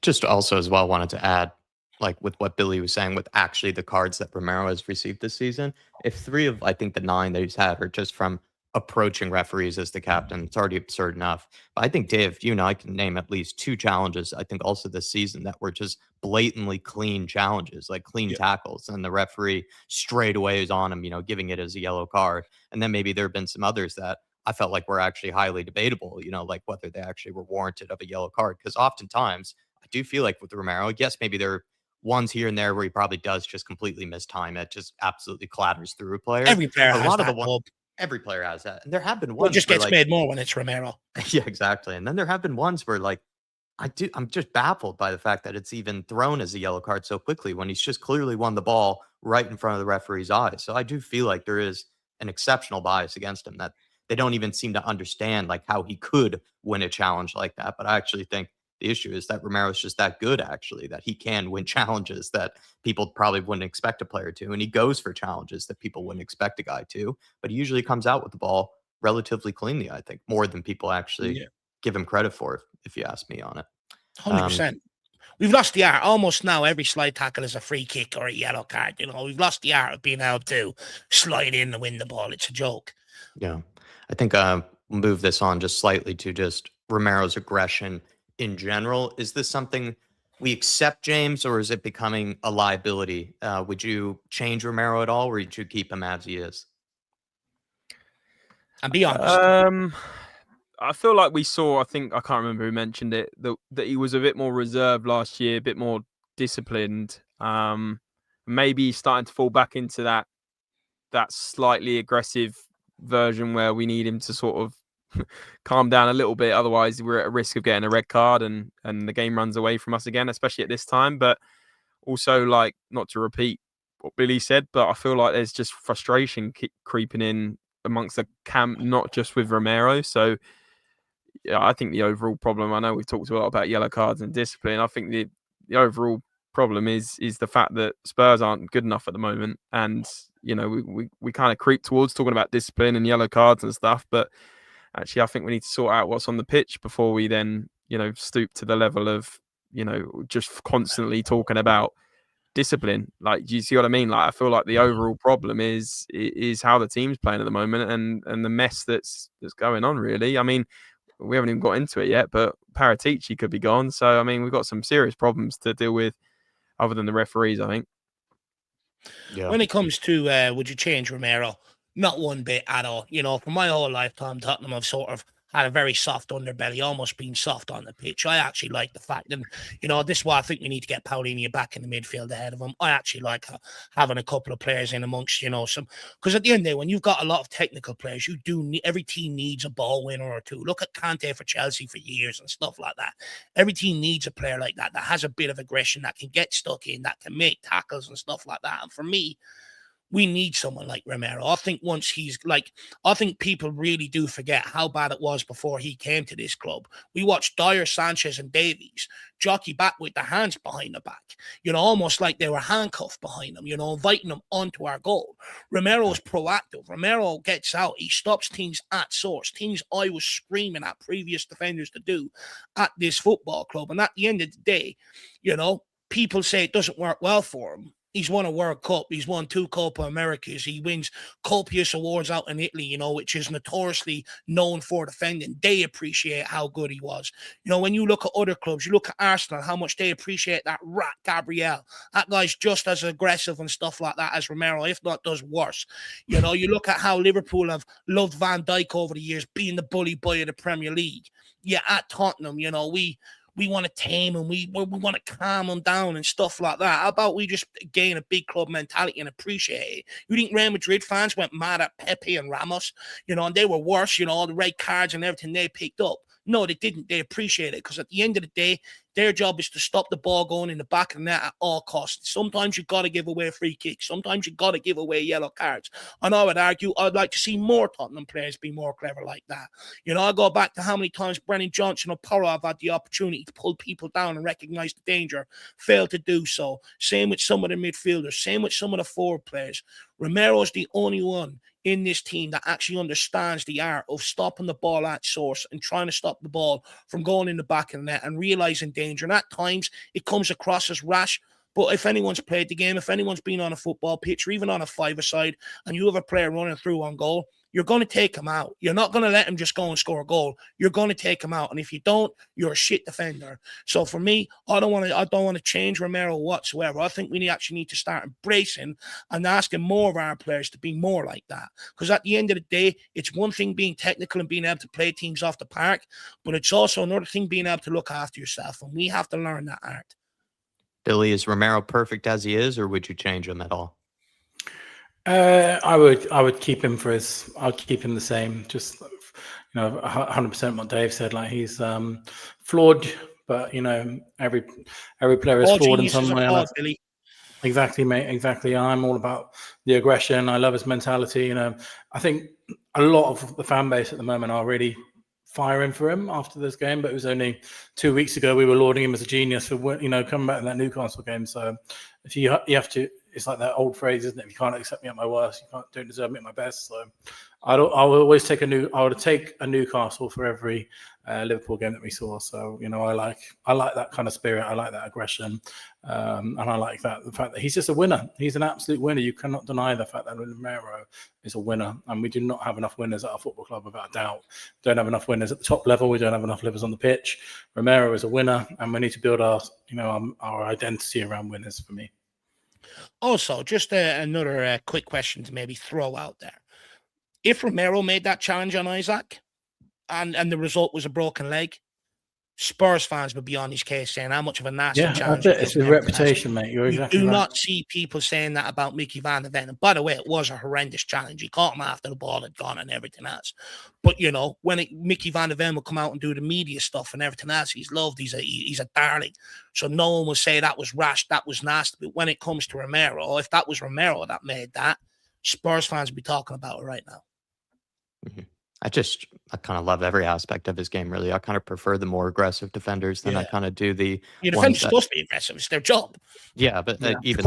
Just also as well wanted to add, like with what Billy was saying, with actually the cards that Romero has received this season, if 3 of, I think, the 9 that he's had are just from approaching referees as the captain, it's already absurd enough. But I think, Dave, I can name at least 2 challenges, I think also this season, that were just blatantly clean challenges, like clean tackles, and the referee straight away is on him, giving it as a yellow card. And then maybe there have been some others that I felt like were actually highly debatable, like whether they actually were warranted of a yellow card. Because oftentimes, I do feel like with Romero, yes, maybe there are ones here and there where he probably does just completely mistime it, just absolutely clatters through a player. Every player has that. Every player has that. And there have been ones. It just gets made more when it's Romero. Yeah, exactly. And then there have been ones where, like, I'm just baffled by the fact that it's even thrown as a yellow card so quickly when he's just clearly won the ball right in front of the referee's eyes. So I do feel like there is an exceptional bias against him, that they don't even seem to understand, like, how he could win a challenge like that. But I actually think the issue is that Romero's just that good, actually, that he can win challenges that people probably wouldn't expect a player to. And he goes for challenges that people wouldn't expect a guy to. But he usually comes out with the ball relatively cleanly, I think, more than people actually give him credit for, if you ask me on it. 100%. We've lost the art. Almost now, every slide tackle is a free kick or a yellow card. We've lost the art of being able to slide in and win the ball. It's a joke. Yeah. I think we'll move this on just slightly to just Romero's aggression in general. Is this something we accept, James, or is it becoming a liability? Would you change Romero at all, or would you keep him as he is? And be honest. I feel like we saw, I can't remember who mentioned it, that he was a bit more reserved last year, a bit more disciplined. Maybe he's starting to fall back into that slightly aggressive version where we need him to sort of calm down a little bit. Otherwise, we're at a risk of getting a red card and the game runs away from us again, especially at this time. But also, like, not to repeat what Billy said, but I feel like there's just frustration creeping in amongst the camp, not just with Romero. So, yeah, I think the overall problem, I know we've talked a lot about yellow cards and discipline. I think the overall problem is the fact that Spurs aren't good enough at the moment. And, we kind of creep towards talking about discipline and yellow cards and stuff. But actually, I think we need to sort out what's on the pitch before we then, stoop to the level of, just constantly talking about discipline. Like, do you see what I mean? Like, I feel like the overall problem is how the team's playing at the moment and the mess that's going on, really. I mean, we haven't even got into it yet, but Paratici could be gone. So, I mean, we've got some serious problems to deal with other than the referees, I think. Yeah. When it comes to would you change Romero? Not one bit at all. For my whole lifetime, Tottenham have sort of had a very soft underbelly, almost being soft on the pitch. I actually like the fact that, this is why I think we need to get Paulinho back in the midfield ahead of him. I actually like having a couple of players in amongst, some, because at the end of the day, when you've got a lot of technical players, every team needs a ball winner or two. Look at Kante for Chelsea for years and stuff like that. Every team needs a player like that has a bit of aggression, that can get stuck in, that can make tackles and stuff like that. And for me, we need someone like Romero. I think I think people really do forget how bad it was before he came to this club. We watched Dyer, Sanchez and Davies jockey back with their hands behind the back, almost like they were handcuffed behind them, inviting them onto our goal. Romero's proactive. Romero gets out. He stops things at source, things I was screaming at previous defenders to do at this football club. And at the end of the day, people say it doesn't work well for him. He's won a World Cup. He's won 2 Copa Americas. He wins copious awards out in Italy, which is notoriously known for defending. They appreciate how good he was. When you look at other clubs, you look at Arsenal, how much they appreciate that rat, Gabriel. That guy's just as aggressive and stuff like that as Romero, if not does worse. You look at how Liverpool have loved Van Dijk over the years, being the bully boy of the Premier League. Yeah, at Tottenham, we want to tame him. We want to calm him down and stuff like that. How about we just gain a big club mentality and appreciate it? You think Real Madrid fans went mad at Pepe and Ramos, and they were worse, all the red cards and everything they picked up? No, they didn't. They appreciate it because at the end of the day, their job is to stop the ball going in the back of the net at all costs. Sometimes you got to give away free kicks. Sometimes you got to give away yellow cards. And I would argue I'd like to see more Tottenham players be more clever like that. I go back to how many times Brennan Johnson or Porro have had the opportunity to pull people down and recognize the danger, failed to do so. Same with some of the midfielders. Same with some of the forward players. Romero's the only one in this team that actually understands the art of stopping the ball at source and trying to stop the ball from going in the back of the net and realizing danger. And at times it comes across as rash. But if anyone's played the game, if anyone's been on a football pitch or even on a five-a-side and you have a player running through on goal, you're going to take him out. You're not going to let him just go and score a goal. You're going to take him out. And if you don't, you're a shit defender. So for me, I don't want to change Romero whatsoever. I think we actually need to start embracing and asking more of our players to be more like that. Because at the end of the day, it's one thing being technical and being able to play teams off the park, but it's also another thing being able to look after yourself. And we have to learn that art. Billy, is Romero perfect as he is, or would you change him at all? I would keep him I'd keep him the same. Just 100% what Dave said. Like, he's flawed, but every player is flawed in some way. Exactly, mate. Exactly. I'm all about the aggression. I love his mentality. I think a lot of the fan base at the moment are really firing for him after this game, but it was only 2 weeks ago we were lauding him as a genius for coming back in that Newcastle game. So if you have to it's like that old phrase, isn't it? If you can't accept me at my worst, you don't deserve me at my best. So I will always take I would take a Newcastle for every Liverpool game that we saw. So I like that kind of spirit. I like that aggression, and I like the fact that he's just a winner. He's an absolute winner. You cannot deny the fact that Romero is a winner, and we do not have enough winners at our football club, without a doubt. Don't have enough winners at the top level. We don't have enough livers on the pitch. Romero is a winner, and we need to build our identity around winners. For me. Also, just another quick question to maybe throw out there. If Romero made that challenge on Isaac and the result was a broken leg, Spurs fans would be on his case saying how much of a nasty challenge. It's a reputation, mate. You're exactly right. You do not see people saying that about Mickey Van de Ven. And by the way, it was a horrendous challenge. He caught him after the ball had gone and everything else. But, when Mickey Van de Ven would come out and do the media stuff and everything else, he's loved. He's a darling. So no one will say that was rash, that was nasty. But when it comes to Romero, if that was Romero that made that, Spurs fans would be talking about it right now. Mm-hmm. I kind of love every aspect of his game, really. I kind of prefer the more aggressive defenders than I kind of do the defenders supposed to be aggressive. It's their job. Yeah, but even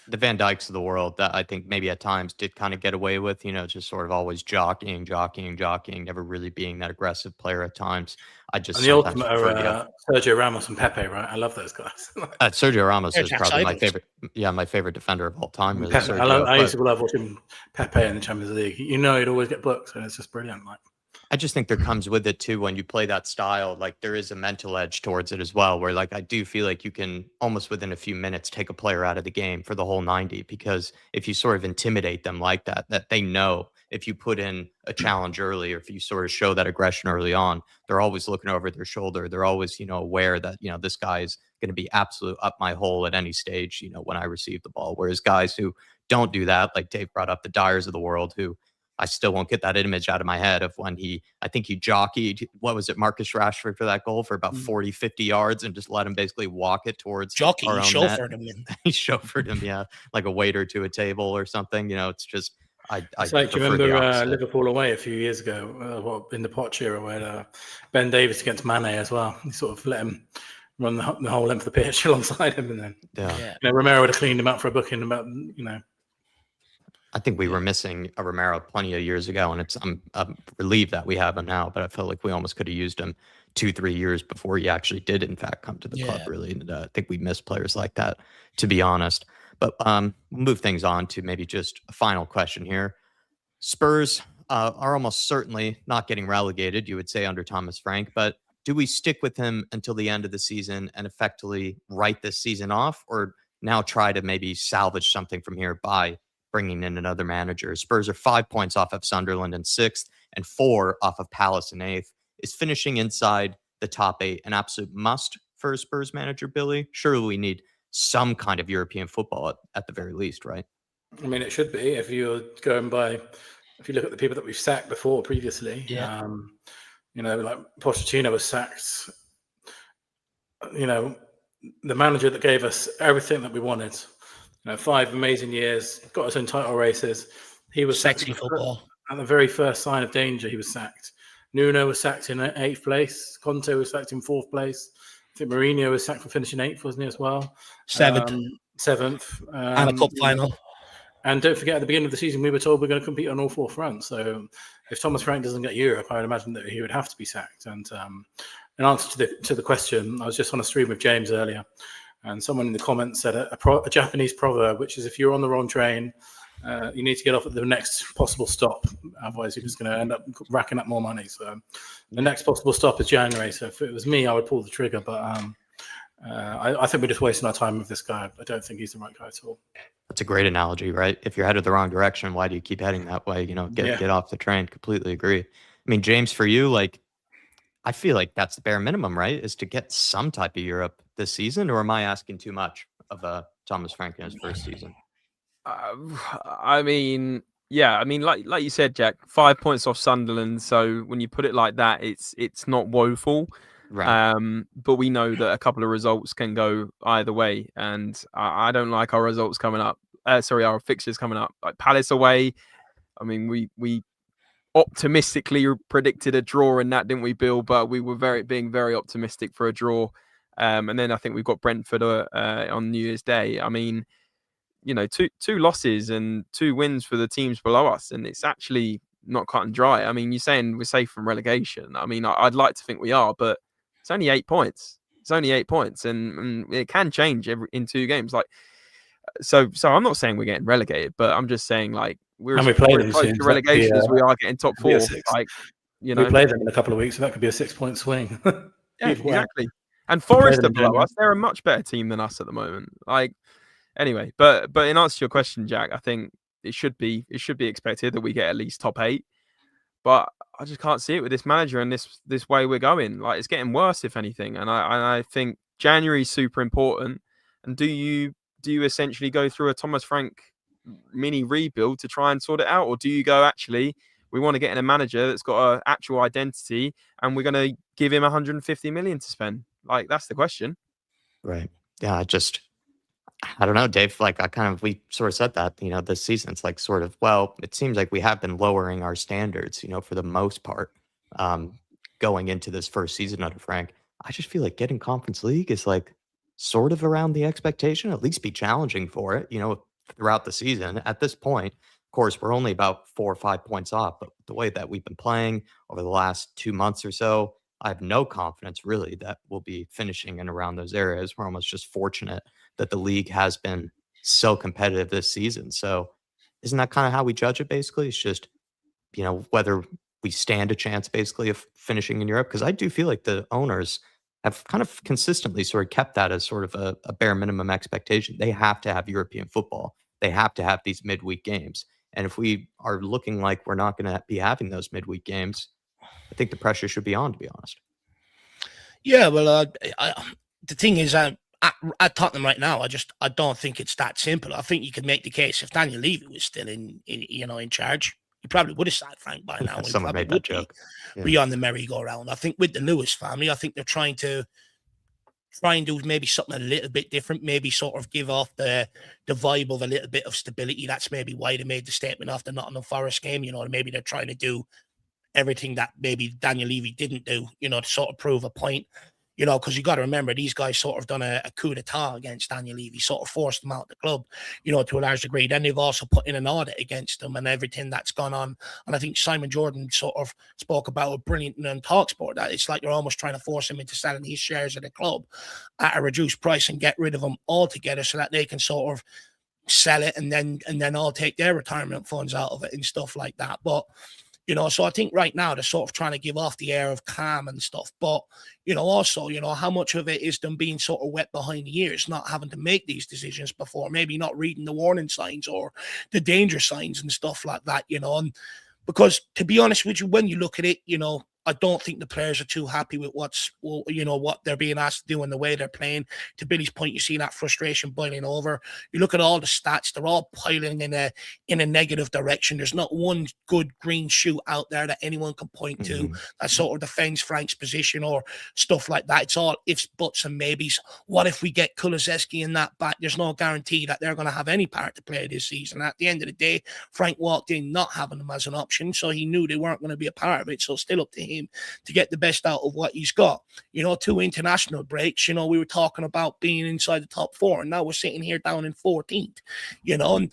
the Van Dijks of the world that I think maybe at times did kind of get away with, just sort of always jockeying, never really being that aggressive player at times. And the ultimate are Sergio Ramos and Pepe, right? I love those guys. Sergio Ramos is probably my favorite. Yeah, my favorite defender of all time. Really, Pepe, I used to love watching Pepe in the Champions League. He'd always get booked, and it's just brilliant. I just think there comes with it too when you play that style. Like there is a mental edge towards it as well, where I do feel like you can almost within a few minutes take a player out of the game for the whole 90, because if you sort of intimidate them like that they know if you put in a challenge early, or if you sort of show that aggression early on, they're always looking over their shoulder. They're always, aware that, this guy is going to be absolute up my hole at any stage, when I receive the ball. Whereas guys who don't do that, like Dave brought up, the Dyers of the world, who I still won't get that image out of my head of when I think he jockeyed, what was it, Marcus Rashford for that goal for about 40, 50 yards and just let him basically walk it towards he chauffeured him in. He chauffeured him, yeah, like a waiter to a table or something. It's just, it's like, do you remember Liverpool away a few years ago, in the Poch era, where Ben Davies against Mane as well? He sort of let him run the whole length of the pitch alongside him, and then Romero would have cleaned him up for a booking about, I think we were missing a Romero plenty of years ago, and I'm relieved that we have him now. But I felt like we almost could have used him 2-3 years before he actually did, in fact, come to the club. Really, and I think we missed players like that, to be honest. But we'll move things on to maybe just a final question here. Spurs are almost certainly not getting relegated, you would say, under Thomas Frank. But do we stick with him until the end of the season and effectively write this season off, or now try to maybe salvage something from here by bringing in another manager? Spurs are 5 points off of Sunderland in 6th and 4 off of Palace in 8th. Is finishing inside the top 8 an absolute must for a Spurs manager, Billy? Surely we need some kind of European football at the very least, right? I mean, it should be. If you look at the people that we've sacked previously, like Pochettino was sacked. The manager that gave us everything that we wanted. 5 amazing years, got us in title races. He was sexy football. At the very first sign of danger, he was sacked. Nuno was sacked in 8th place. Conte was sacked in 4th place. I think Mourinho was sacked for finishing 8th, wasn't he, as well? 7th. 7th. And a cup final. And don't forget, at the beginning of the season, we were told we're going to compete on all 4 fronts. So if Thomas Frank doesn't get Europe, I would imagine that he would have to be sacked. And in answer to the question, I was just on a stream with James earlier, and someone in the comments said a Japanese proverb, which is, if you're on the wrong train, you need to get off at the next possible stop. Otherwise, you're just going to end up racking up more money. So the next possible stop is January. So if it was me, I would pull the trigger. But I think we're just wasting our time with this guy. I don't think he's the right guy at all. That's a great analogy, right? If you're headed the wrong direction, why do you keep heading that way? Get off the train. Completely agree. I mean, James, for you, I feel like that's the bare minimum, right? Is to get some type of Europe this season, or am I asking too much of Thomas Frank in his first season? I mean, like you said, Jack, 5 points off Sunderland. So when you put it like that, it's not woeful. Right. But we know that a couple of results can go either way, and I don't like our results coming up. Our fixtures coming up. Like Palace away. I mean, we optimistically predicted a draw in that, didn't we, Bill? But we were being very optimistic for a draw. And then I think we've got Brentford on New Year's Day. I mean, two losses and 2 wins for the teams below us, and it's actually not cut and dry. I mean, you're saying we're safe from relegation. I mean, I'd like to think we are, but it's only 8 points. It's only 8 points, and it can change in 2 games. Like, so I'm not saying we're getting relegated, but I'm just saying like we're as close to relegation as we are getting top 4. Like, we play them in a couple of weeks, so that could be a 6-point swing. Yeah, exactly. And Forest are below us. They're a much better team than us at the moment. Like, anyway, but in answer to your question, Jack, I think it should be expected that we get at least top 8. But I just can't see it with this manager and this way we're going. Like, it's getting worse, if anything. And I think January is super important. And do you essentially go through a Thomas Frank mini rebuild to try and sort it out, or do you go, actually, we want to get in a manager that's got an actual identity, and we're going to give him 150 million to spend? Like, that's the question. Right. Yeah. I don't know, Dave. Like, we sort of said that, this season, it's like sort of, well, it seems like we have been lowering our standards, for the most part, going into this first season under Frank. I just feel like getting Conference League is like sort of around the expectation, at least be challenging for it, throughout the season. At this point, of course, we're only about 4 or 5 points off, but the way that we've been playing over the last 2 months or so, I have no confidence really that we'll be finishing in around those areas. We're almost just fortunate that the league has been so competitive this season. So isn't that kind of how we judge it, basically? It's just, whether we stand a chance, basically, of finishing in Europe. Because I do feel like the owners have kind of consistently sort of kept that as sort of a bare minimum expectation. They have to have European football. They have to have these midweek games. And if we are looking like we're not going to be having those midweek games, I think the pressure should be on, to be honest. Yeah, well, the thing is, at Tottenham right now, I don't think it's that simple. I think you could make the case if Daniel Levy was still in charge, he probably would have signed Frank by now. Someone made that joke. Be on the merry-go-round. I think with the Lewis family, I think they're trying to do maybe something a little bit different, maybe sort of give off the vibe of a little bit of stability. That's maybe why they made the statement after Nottingham Forest game. Maybe they're trying to do everything that maybe Daniel Levy didn't do, to sort of prove a point. Because you got to remember, these guys sort of done a coup d'etat against Daniel Levy, sort of forced him out of the club, to a large degree. Then they've also put in an audit against him and everything that's gone on. And I think Simon Jordan sort of spoke about it brilliantly on Talksport, that it's like you're almost trying to force him into selling his shares of the club at a reduced price and get rid of him altogether so that they can sort of sell it and then all take their retirement funds out of it and stuff like that. But so I think right now they're sort of trying to give off the air of calm and stuff. But, also, how much of it is them being sort of wet behind the ears, not having to make these decisions before, maybe not reading the warning signs or the danger signs and stuff like that, And because, to be honest with you, when you look at it, I don't think the players are too happy with what they're being asked to do and the way they're playing. To Billy's point, you see that frustration boiling over. You look at all the stats; they're all piling in a negative direction. There's not one good green shoot out there that anyone can point to that sort of defends Frank's position or stuff like that. It's all ifs, buts, and maybes. What if we get Kulusevski in that back? There's no guarantee that they're going to have any part to play this season. At the end of the day, Frank walked in not having them as an option, so he knew they weren't going to be a part of it. So still up to him to get the best out of what he's got. 2 international breaks, we were talking about being inside the top 4, and now we're sitting here down in 14th, and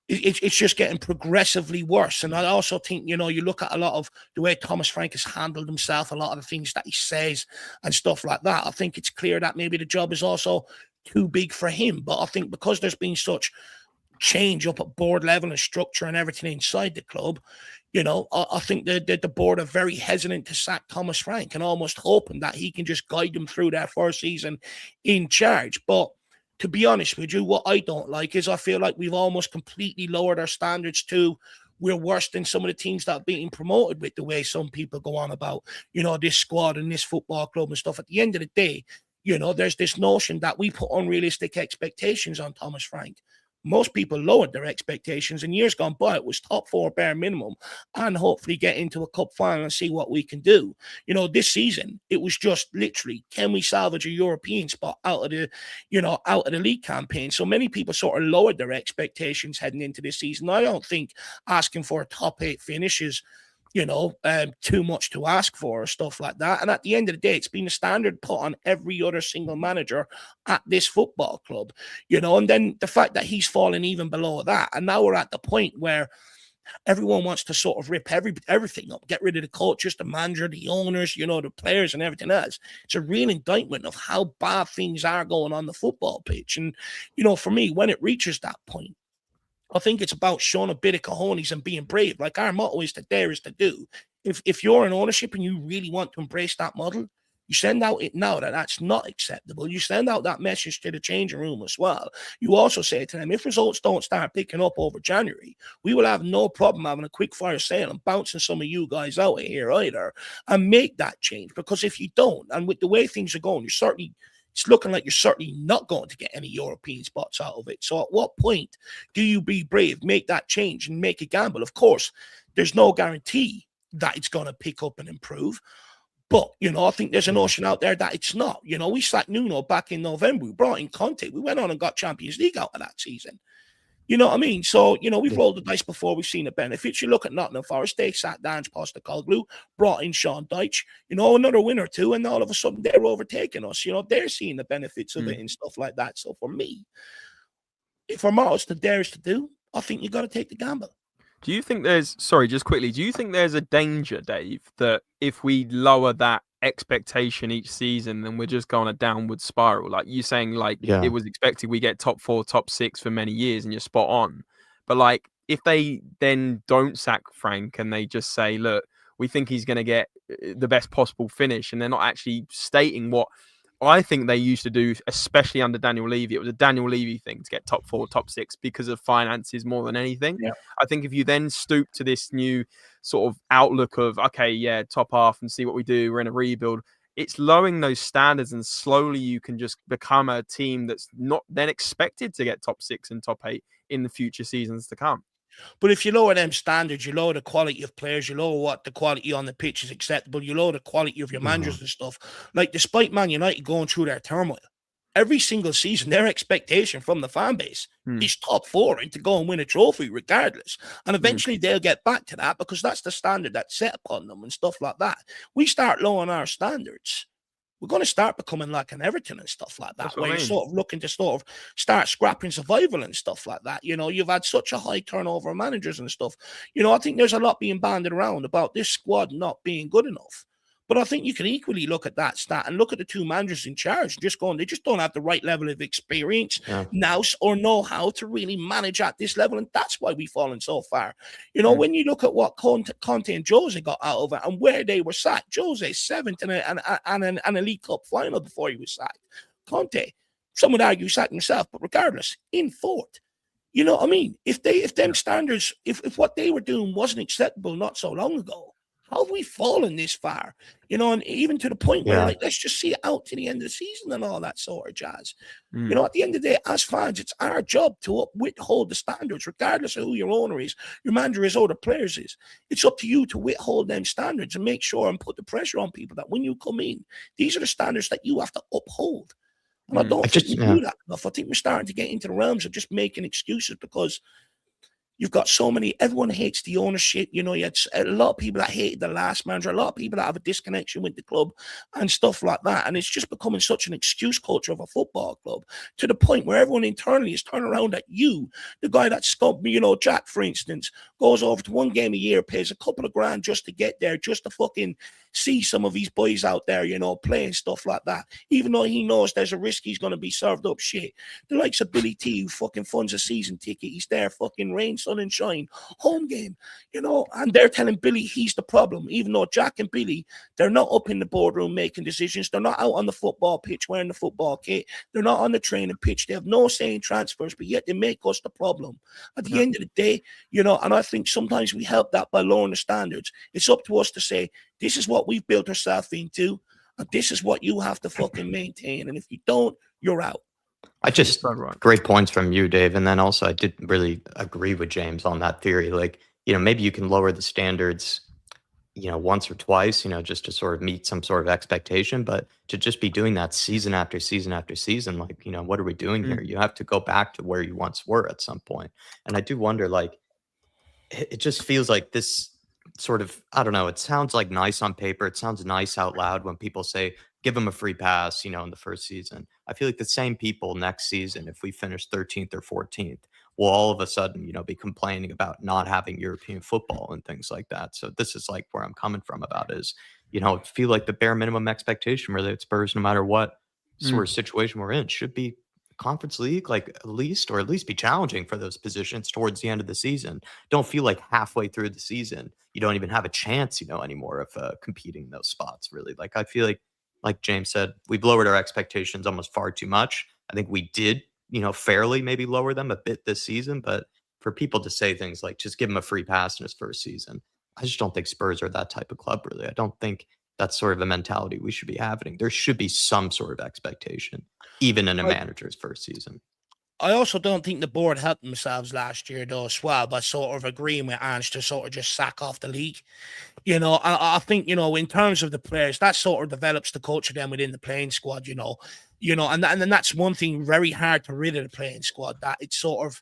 it's just getting progressively worse. And I also think, you look at a lot of the way Thomas Frank has handled himself, a lot of the things that he says and stuff like that. I think it's clear that maybe the job is also too big for him. But I think because there's been such change up at board level and structure and everything inside the club, I think the board are very hesitant to sack Thomas Frank and almost hoping that he can just guide them through their first season in charge. But to be honest with you, what I don't like is I feel like we've almost completely lowered our standards to we're worse than some of the teams that are being promoted with the way some people go on about, this squad and this football club and stuff. At the end of the day, there's this notion that we put unrealistic expectations on Thomas Frank. Most people lowered their expectations. In years gone by, it was top 4 bare minimum and hopefully get into a cup final and see what we can do. This season, it was just literally, can we salvage a European spot out of the league campaign? So many people sort of lowered their expectations heading into this season. I don't think asking for a top 8 finish is too much to ask for or stuff like that. And at the end of the day, it's been a standard put on every other single manager at this football club, and then the fact that he's fallen even below that. And now we're at the point where everyone wants to sort of rip everything up, get rid of the coaches, the manager, the owners, the players and everything else. It's a real indictment of how bad things are going on the football pitch. And, for me, when it reaches that point, I think it's about showing a bit of cojones and being brave. Like our motto is that there is to do. If you're in ownership and you really want to embrace that model, you send out it now that that's not acceptable. You send out that message to the changing room as well. You also say to them, if results don't start picking up over January, we will have no problem having a quick fire sale and bouncing some of you guys out of here either and make that change. Because if you don't, and with the way things are going, it's looking like you're certainly not going to get any European spots out of it. So at what point do you be brave, make that change and make a gamble? Of course, there's no guarantee that it's going to pick up and improve. But, I think there's a notion out there that it's not. We sacked Nuno back in November. We brought in Conte. We went on and got Champions League out of that season. You know what I mean? So, we've rolled the dice before. We've seen the benefits. You look at Nottingham Forest. They sat down Postecoglou, brought in Sean Dyche, another win or two, and all of a sudden they're overtaking us. They're seeing the benefits of it and stuff like that. So for me, if our motto's to dare is to do, I think you got to take the gamble. Do you think just quickly, do you think there's a danger, Dave, that if we lower that expectation each season, then we're just going a downward spiral? Like you saying, It was expected we get top 4, top 6 for many years, and you're spot on. But if they then don't sack Frank and they just say, look, we think he's going to get the best possible finish, and they're not actually stating what I think they used to do, especially under Daniel Levy. It was a Daniel Levy thing to get top 4, top 6 because of finances more than anything. Yeah. I think if you then stoop to this new sort of outlook of, okay, yeah, top half and see what we do, we're in a rebuild, it's lowering those standards, and slowly you can just become a team that's not then expected to get top 6 and top 8 in the future seasons to come. But if you lower them standards, you lower the quality of players, you lower what the quality on the pitch is acceptable, you lower the quality of your managers and stuff. Despite Man United going through their turmoil, every single season, their expectation from the fan base is top 4 and to go and win a trophy regardless. And eventually they'll get back to that because that's the standard that's set upon them and stuff like that. We start lowering our standards, we're going to start becoming like an Everton and stuff like that, where you're sort of looking to sort of start scrapping survival and stuff like that. You've had such a high turnover of managers and stuff. I think there's a lot being banded around about this squad not being good enough. But I think you can equally look at that stat and look at the 2 managers in charge, they just don't have the right level of experience now or know how to really manage at this level. And that's why we've fallen so far. When you look at what Conte and Jose got out of it and where they were sacked, Jose 7th and an Elite Cup final before he was sacked. Conte, some would argue sacked himself, but regardless, in 4th. You know what I mean? If them standards, if what they were doing wasn't acceptable not so long ago, how have we fallen this far? And even to the point where, let's just see it out to the end of the season and all that sort of jazz. At the end of the day, as fans, it's our job to withhold the standards, regardless of who your owner is, your manager is, or the players is. It's up to you to withhold them standards and make sure and put the pressure on people that when you come in, these are the standards that you have to uphold. And I don't think we do that enough. I think we're starting to get into the realms of just making excuses because you've got so many, everyone hates the ownership. You had a lot of people that hated the last manager, a lot of people that have a disconnection with the club and stuff like that. And it's just becoming such an excuse culture of a football club to the point where everyone internally is turning around at you. The guy that's, Jack, for instance, goes over to 1 game a year, pays a couple of grand just to get there, just to fucking see some of these boys out there, playing stuff like that. Even though he knows there's a risk he's going to be served up shit. The likes of Billy T, who fucking funds a season ticket. He's there fucking rain, sun and shine, home game, and they're telling Billy he's the problem, even though Jack and Billy, they're not up in the boardroom making decisions. They're not out on the football pitch wearing the football kit. They're not on the training pitch. They have no say in transfers, but yet they make us the problem. At the end of the day, and I think sometimes we help that by lowering the standards. It's up to us to say, this is what we've built ourselves into, and this is what you have to fucking maintain. And if you don't, you're out. Great points from you, Dave. And then also I did really agree with James on that theory. Maybe you can lower the standards, once or twice, just to sort of meet some sort of expectation, but to just be doing that season after season after season, what are we doing here? You have to go back to where you once were at some point. And I do wonder, it just feels like this sort of, I don't know, it sounds like nice on paper. It sounds nice out loud when people say, give him a free pass, in the first season. I feel like the same people next season, if we finish 13th or 14th, will all of a sudden, be complaining about not having European football and things like that. So this is like where I'm coming from about is, feel like the bare minimum expectation really at Spurs, no matter what sort of situation we're in, should be Conference League, like at least, or at least be challenging for those positions towards the end of the season. Don't feel like halfway through the season you don't even have a chance, anymore of competing in those spots. Really, like I feel like James said, we've lowered our expectations almost far too much. I think we did, fairly maybe lower them a bit this season, but for people to say things like just give him a free pass in his first season, I just don't think Spurs are that type of club. Really, I don't think that's sort of the mentality we should be having. There should be some sort of expectation, even in a manager's first season. I also don't think the board helped themselves last year, though, as well, by sort of agreeing with Ange to sort of just sack off the league. I think, in terms of the players, that sort of develops the culture then within the playing squad, and then that's one thing very hard to rid of the playing squad, that it's sort of,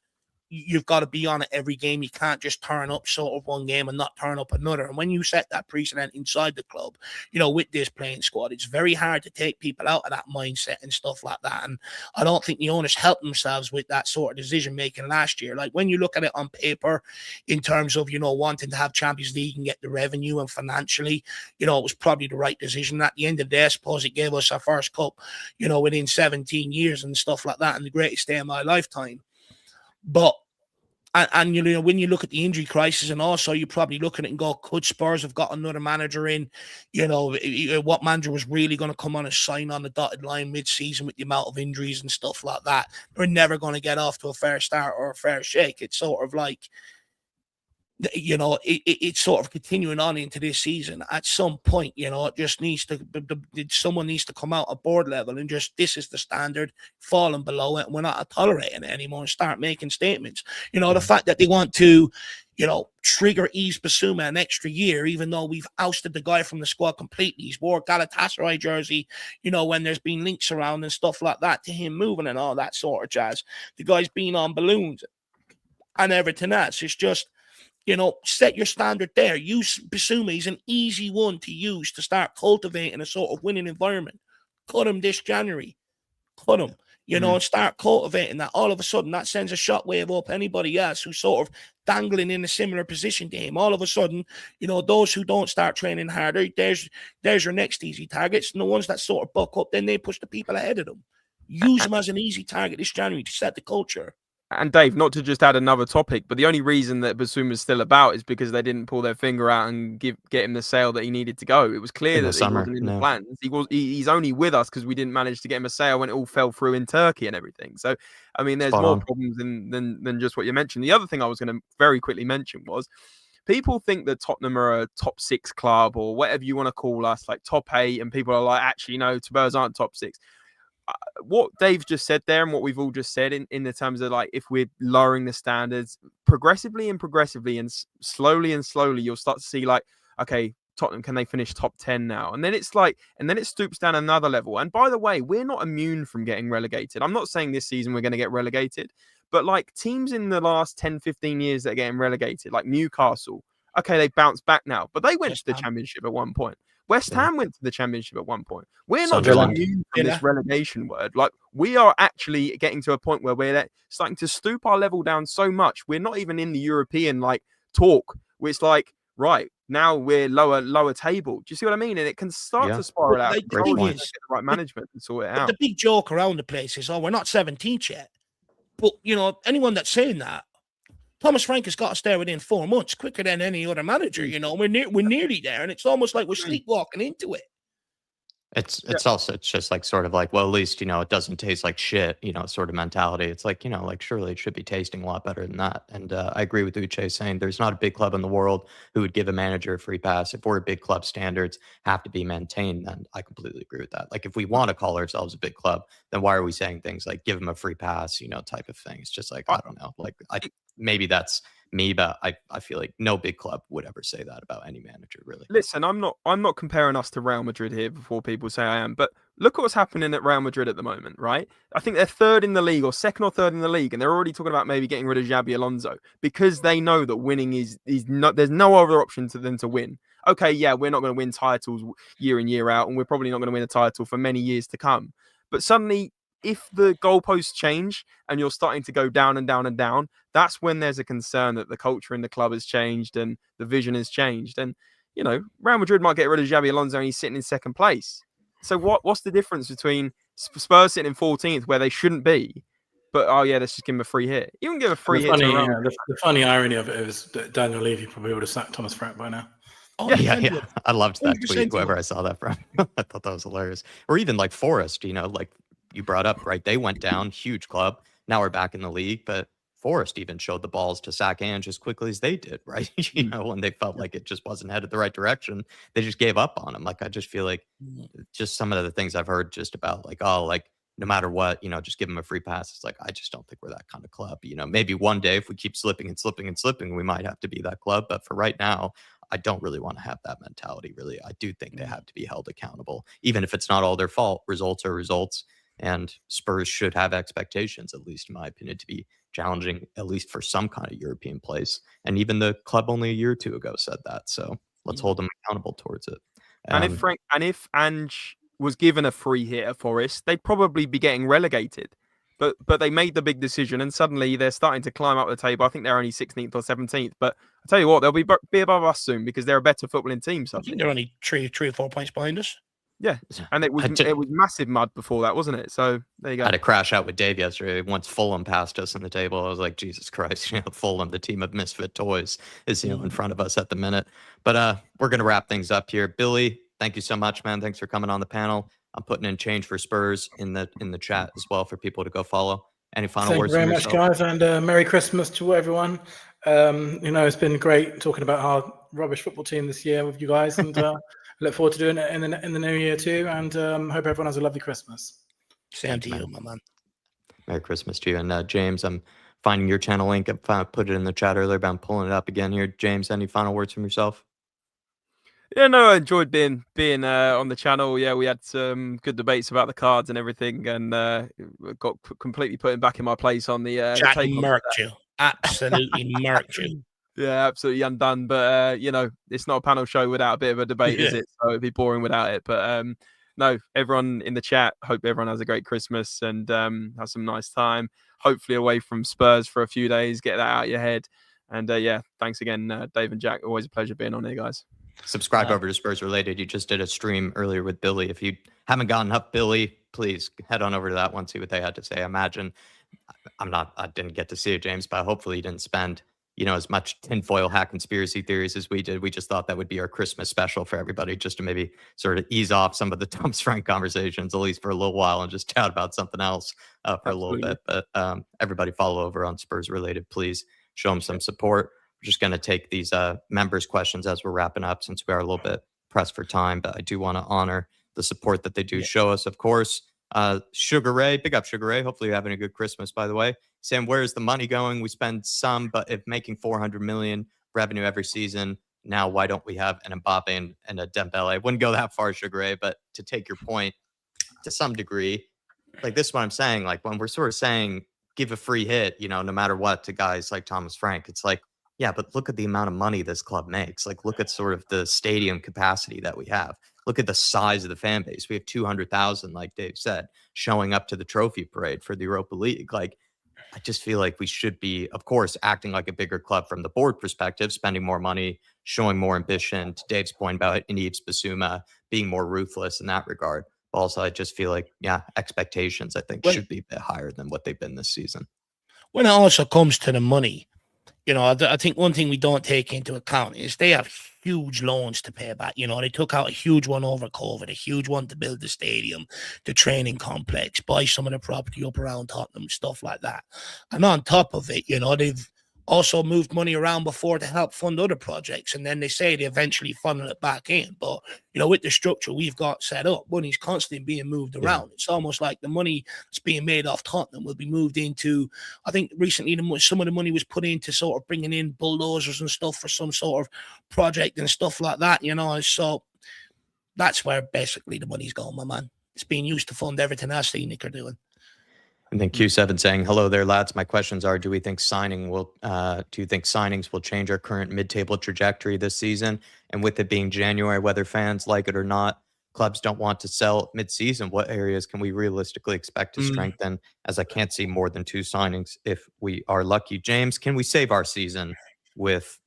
you've got to be on it every game. You can't just turn up sort of one game and not turn up another. And when you set that precedent inside the club, with this playing squad, it's very hard to take people out of that mindset and stuff like that. And I don't think the owners helped themselves with that sort of decision making last year. Like when you look at it on paper in terms of, wanting to have Champions League and get the revenue and financially, it was probably the right decision. At the end of the day, I suppose it gave us our first cup, within 17 years and stuff like that, and the greatest day of my lifetime. But and when you look at the injury crisis, and also you probably look at it and go, could Spurs have got another manager in? What manager was really going to come on and sign on the dotted line mid-season with the amount of injuries and stuff like that? They're never going to get off to a fair start or a fair shake. It's sort of like, it's sort of continuing on into this season. At some point, it just needs to, someone needs to come out at board level and just, this is the standard, falling below it, and we're not tolerating it anymore, and start making statements. The fact that they want to, trigger Yves Bissouma an extra year, even though we've ousted the guy from the squad completely. He's wore a Galatasaray jersey, when there's been links around and stuff like that to him moving and all that sort of jazz. The guy's been on balloons and everything else. It's just, set your standard there. Use Bissouma. He's an easy one to use to start cultivating a sort of winning environment. Cut him this January. Cut him, and start cultivating that. All of a sudden, that sends a shockwave up anybody else who's sort of dangling in a similar position to him. All of a sudden, those who don't start training harder, there's your next easy targets. And the ones that sort of buck up, then they push the people ahead of them. Use them as an easy target this January to set the culture. And Dave, not to just add another topic, but the only reason that Basuma is still about is because they didn't pull their finger out and get him the sale that he needed to go. It was clear that he wasn't in the plans. He's only with us because we didn't manage to get him a sale when it all fell through in Turkey and everything. So, I mean, there's more problems than just what you mentioned. The other thing I was going to very quickly mention was people think that Tottenham are a top 6 club or whatever you want to call us, like top 8, and people are like, actually, no, Spurs aren't top 6. What Dave just said there and what we've all just said in the terms of like, if we're lowering the standards progressively and slowly, you'll start to see like, okay, Tottenham, can they finish top 10 now? And then it's like, and then it stoops down another level. And by the way, we're not immune from getting relegated. I'm not saying this season we're going to get relegated, but like teams in the last 10, 15 years that are getting relegated, like Newcastle, okay, they bounced back now, but they went to the Championship at one point. West Ham went to the Championship at one point. We're not just immune from this relegation word. Like, we are actually getting to a point where we're starting to stoop our level down so much. We're not even in the European like talk, where it's like, right, now we're lower table. Do you see what I mean? And it can start to spiral out. Like, the thing is, get the right management and sort it out. The big joke around the place is, we're not 17th yet. But, anyone that's saying that, Thomas Frank has got us there within 4 months, quicker than any other manager. We're nearly there, and it's almost like we're sleepwalking into it. It's also, it's just like sort of like, well, at least, it doesn't taste like shit, sort of mentality. It's like, like surely it should be tasting a lot better than that. And I agree with Uche saying there's not a big club in the world who would give a manager a free pass. If we're a big club, standards have to be maintained. Then I completely agree with that. Like if we want to call ourselves a big club, then why are we saying things like give them a free pass, type of thing? It's just like, I don't know. Like maybe that's me, but I feel like no big club would ever say that about any manager, really. Listen, I'm not comparing us to Real Madrid here before people say I am, but look at what's happening at Real Madrid at the moment, right? I think they're third in the league or second or third in the league, and they're already talking about maybe getting rid of Xabi Alonso because they know that winning is not. There's no other option to them to win. Okay, yeah, we're not going to win titles year in, year out, and we're probably not going to win a title for many years to come. But suddenly, if the goalposts change and you're starting to go down and down and down, that's when there's a concern that the culture in the club has changed and the vision has changed. And, Real Madrid might get rid of Xabi Alonso and he's sitting in second place. So what's the difference between Spurs sitting in 14th where they shouldn't be, but, oh, yeah, let's just give him a free hit. You can give a free hit to Real Madrid. The funny irony of it is that Daniel Levy probably would have sacked Thomas Frank by now. Oh, yeah. I loved that tweet, whoever I saw that from. I thought that was hilarious. Or even like Forest, like you brought up, right? They went down, huge club. Now we're back in the league, but Forest even showed the balls to sack Ange as quickly as they did, right? When they felt like it just wasn't headed the right direction, they just gave up on him. Like, I just feel like just some of the things I've heard just about like, oh, like no matter what, just give him a free pass. It's like, I just don't think we're that kind of club. Maybe one day if we keep slipping and slipping and slipping, we might have to be that club. But for right now, I don't really want to have that mentality, really. I do think they have to be held accountable, even if it's not all their fault. Results are results, and Spurs should have expectations, at least in my opinion, to be challenging, at least for some kind of European place. And even the club only a year or two ago said that. So let's hold them accountable towards it. And if Ange was given a free hit at Forest, they'd probably be getting relegated. But they made the big decision, and suddenly they're starting to climb up the table. I think they're only 16th or 17th. But I tell you what, they'll be above us soon because they're a better footballing team. I think they're only three or 4 points behind us. Yeah, and it was massive mud before that, wasn't it? So there you go. I had a crash out with Dave yesterday. Once Fulham passed us on the table, I was like, Jesus Christ, Fulham, the team of misfit toys, is in front of us at the minute. But we're gonna wrap things up here. Billy, thank you so much, man. Thanks for coming on the panel. I'm putting in change for Spurs in the chat as well for people to go follow. Any final words? Thank you very much, guys, and Merry Christmas to everyone. It's been great talking about our rubbish football team this year with you guys, and look forward to doing it in the new year too. And hope everyone has a lovely Christmas. Same to you, my man. Merry Christmas to you. And James, I'm finding your channel link. I put it in the chat earlier, but I'm pulling it up again here. James, any final words from yourself? Yeah, no, I enjoyed being on the channel. Yeah, we had some good debates about the cards and everything, and got completely put back in my place on the Jack murked you. Absolutely murked you. Yeah, absolutely undone. But it's not a panel show without a bit of a debate, is it? So it'd be boring without it. But no, everyone in the chat, hope everyone has a great Christmas and have some nice time. Hopefully away from Spurs for a few days. Get that out of your head. And thanks again, Dave and Jack. Always a pleasure being on here, guys. Subscribe over to Spurs Related. You just did a stream earlier with Billy. If you haven't gotten up Billy, please head on over to that one, see what they had to say. I imagine I didn't get to see it, James, but hopefully you didn't spend, as much tinfoil hat conspiracy theories as we did. We just thought that would be our Christmas special for everybody, just to maybe sort of ease off some of the Thomas Frank conversations, at least for a little while, and just chat about something else for a little bit. But everybody follow over on Spurs Related, please. Show them some support. We're just going to take these members' questions as we're wrapping up, since we are a little bit pressed for time, but I do want to honor the support that they do show us, of course. Sugar Ray, big up Sugar Ray. Hopefully you're having a good Christmas, by the way. Sam, where's the money going? We spend some, but if making 400 million revenue every season, now why don't we have an Mbappe and a Dembele? I wouldn't go that far, Sugar Ray, but to take your point to some degree, like this is what I'm saying. Like when we're sort of saying give a free hit, no matter what, to guys like Thomas Frank, it's like, yeah, but look at the amount of money this club makes. Like, look at sort of the stadium capacity that we have. Look at the size of the fan base. We have 200,000, like Dave said, showing up to the trophy parade for the Europa League. Like, I just feel like we should be, of course, acting like a bigger club from the board perspective, spending more money, showing more ambition. To Dave's point about Yves Bissouma being more ruthless in that regard. But also, I just feel like, expectations, I think, should be a bit higher than what they've been this season. When it also comes to the money, I think one thing we don't take into account is they have huge loans to pay back. They took out a huge one over COVID, a huge one to build the stadium, the training complex, buy some of the property up around Tottenham, stuff like that. And on top of it, they've also moved money around before to help fund other projects. And then they say they eventually funnel it back in. But, with the structure we've got set up, money's constantly being moved around. It's almost like the money that's being made off Tottenham will be moved into, I think recently some of the money was put into sort of bringing in bulldozers and stuff for some sort of project and stuff like that, So that's where basically the money's going, my man. it's being used to fund everything else Nick are doing. And then Q7 saying, hello there, lads. My questions are, do you think signings will change our current mid-table trajectory this season? And with it being January, whether fans like it or not, clubs don't want to sell mid-season. What areas can we realistically expect to strengthen? As I can't see more than 2 signings if we are lucky. James, can we save our season with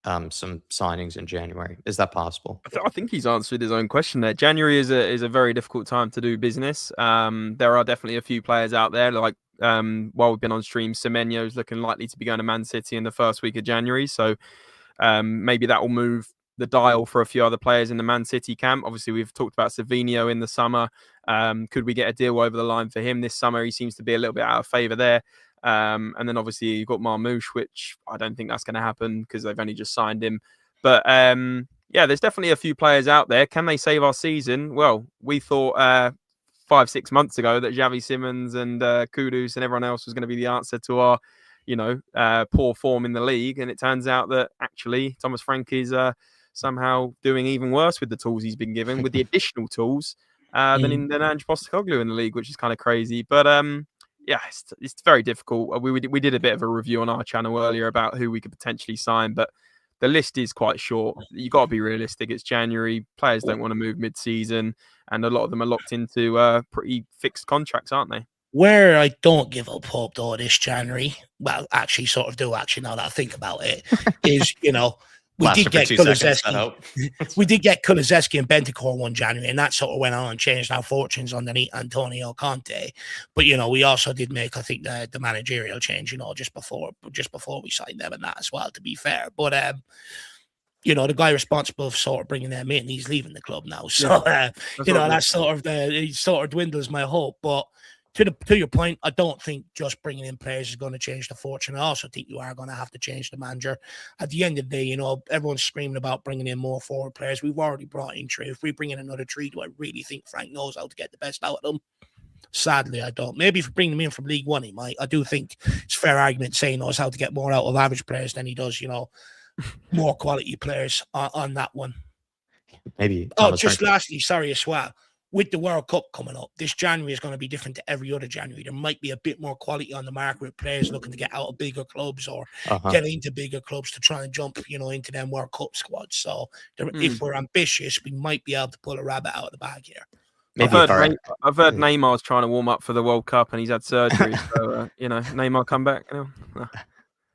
some signings in January? Is that possible? I think he's answered his own question there. January is a very difficult time to do business. There are definitely a few players out there, like while we've been on stream, Semenyo's looking likely to be going to Man City in the first week of January. So maybe that will move the dial for a few other players in the Man City camp. Obviously, we've talked about Savinho in the summer. Could we get a deal over the line for him this summer? He seems to be a little bit out of favour there. And then obviously you've got Marmoush, which I don't think that's going to happen because they've only just signed him. But yeah, there's definitely a few players out there. Can they save our season? Well, we thought 5-6 months ago that Xavi Simons and Kudus and everyone else was going to be the answer to our, poor form in the league. And it turns out that actually Thomas Frank is somehow doing even worse with the tools he's been given, with the additional tools than Ange Postecoglou in the league, which is kind of crazy. But yeah, it's very difficult. We did a bit of a review on our channel earlier about who we could potentially sign, but the list is quite short. You got to be realistic. It's January. Players don't want to move mid-season, and a lot of them are locked into pretty fixed contracts, aren't they? Where I don't give up hope though this January, well, actually, sort of do actually now that I think about it, is we did get Kulusevski. We did get Kulusevski and Bentancur 1 January, and that sort of went on and changed our fortunes underneath Antonio Conte. But we also did make, I think, the managerial change, just before we signed them and that as well. To be fair, but the guy responsible for sort of bringing them in, he's leaving the club now. So that's sort of it sort of dwindles my hope, but. To your point, I don't think just bringing in players is going to change the fortune. I also think you are going to have to change the manager. At the end of the day, everyone's screaming about bringing in more forward players. We've already brought in 3. If we bring in another 3, do I really think Frank knows how to get the best out of them? Sadly, I don't. Maybe if we bring them in from League One, he might. I do think it's a fair argument saying he knows how to get more out of average players than he does, more quality players on that one. Maybe. Lastly, sorry as well. With the World Cup coming up, this January is going to be different to every other January. There might be a bit more quality on the market with players looking to get out of bigger clubs or get into bigger clubs to try and jump, into them World Cup squads. So if we're ambitious, we might be able to pull a rabbit out of the bag here. I've heard Neymar's trying to warm up for the World Cup and he's had surgery. So, Neymar come back.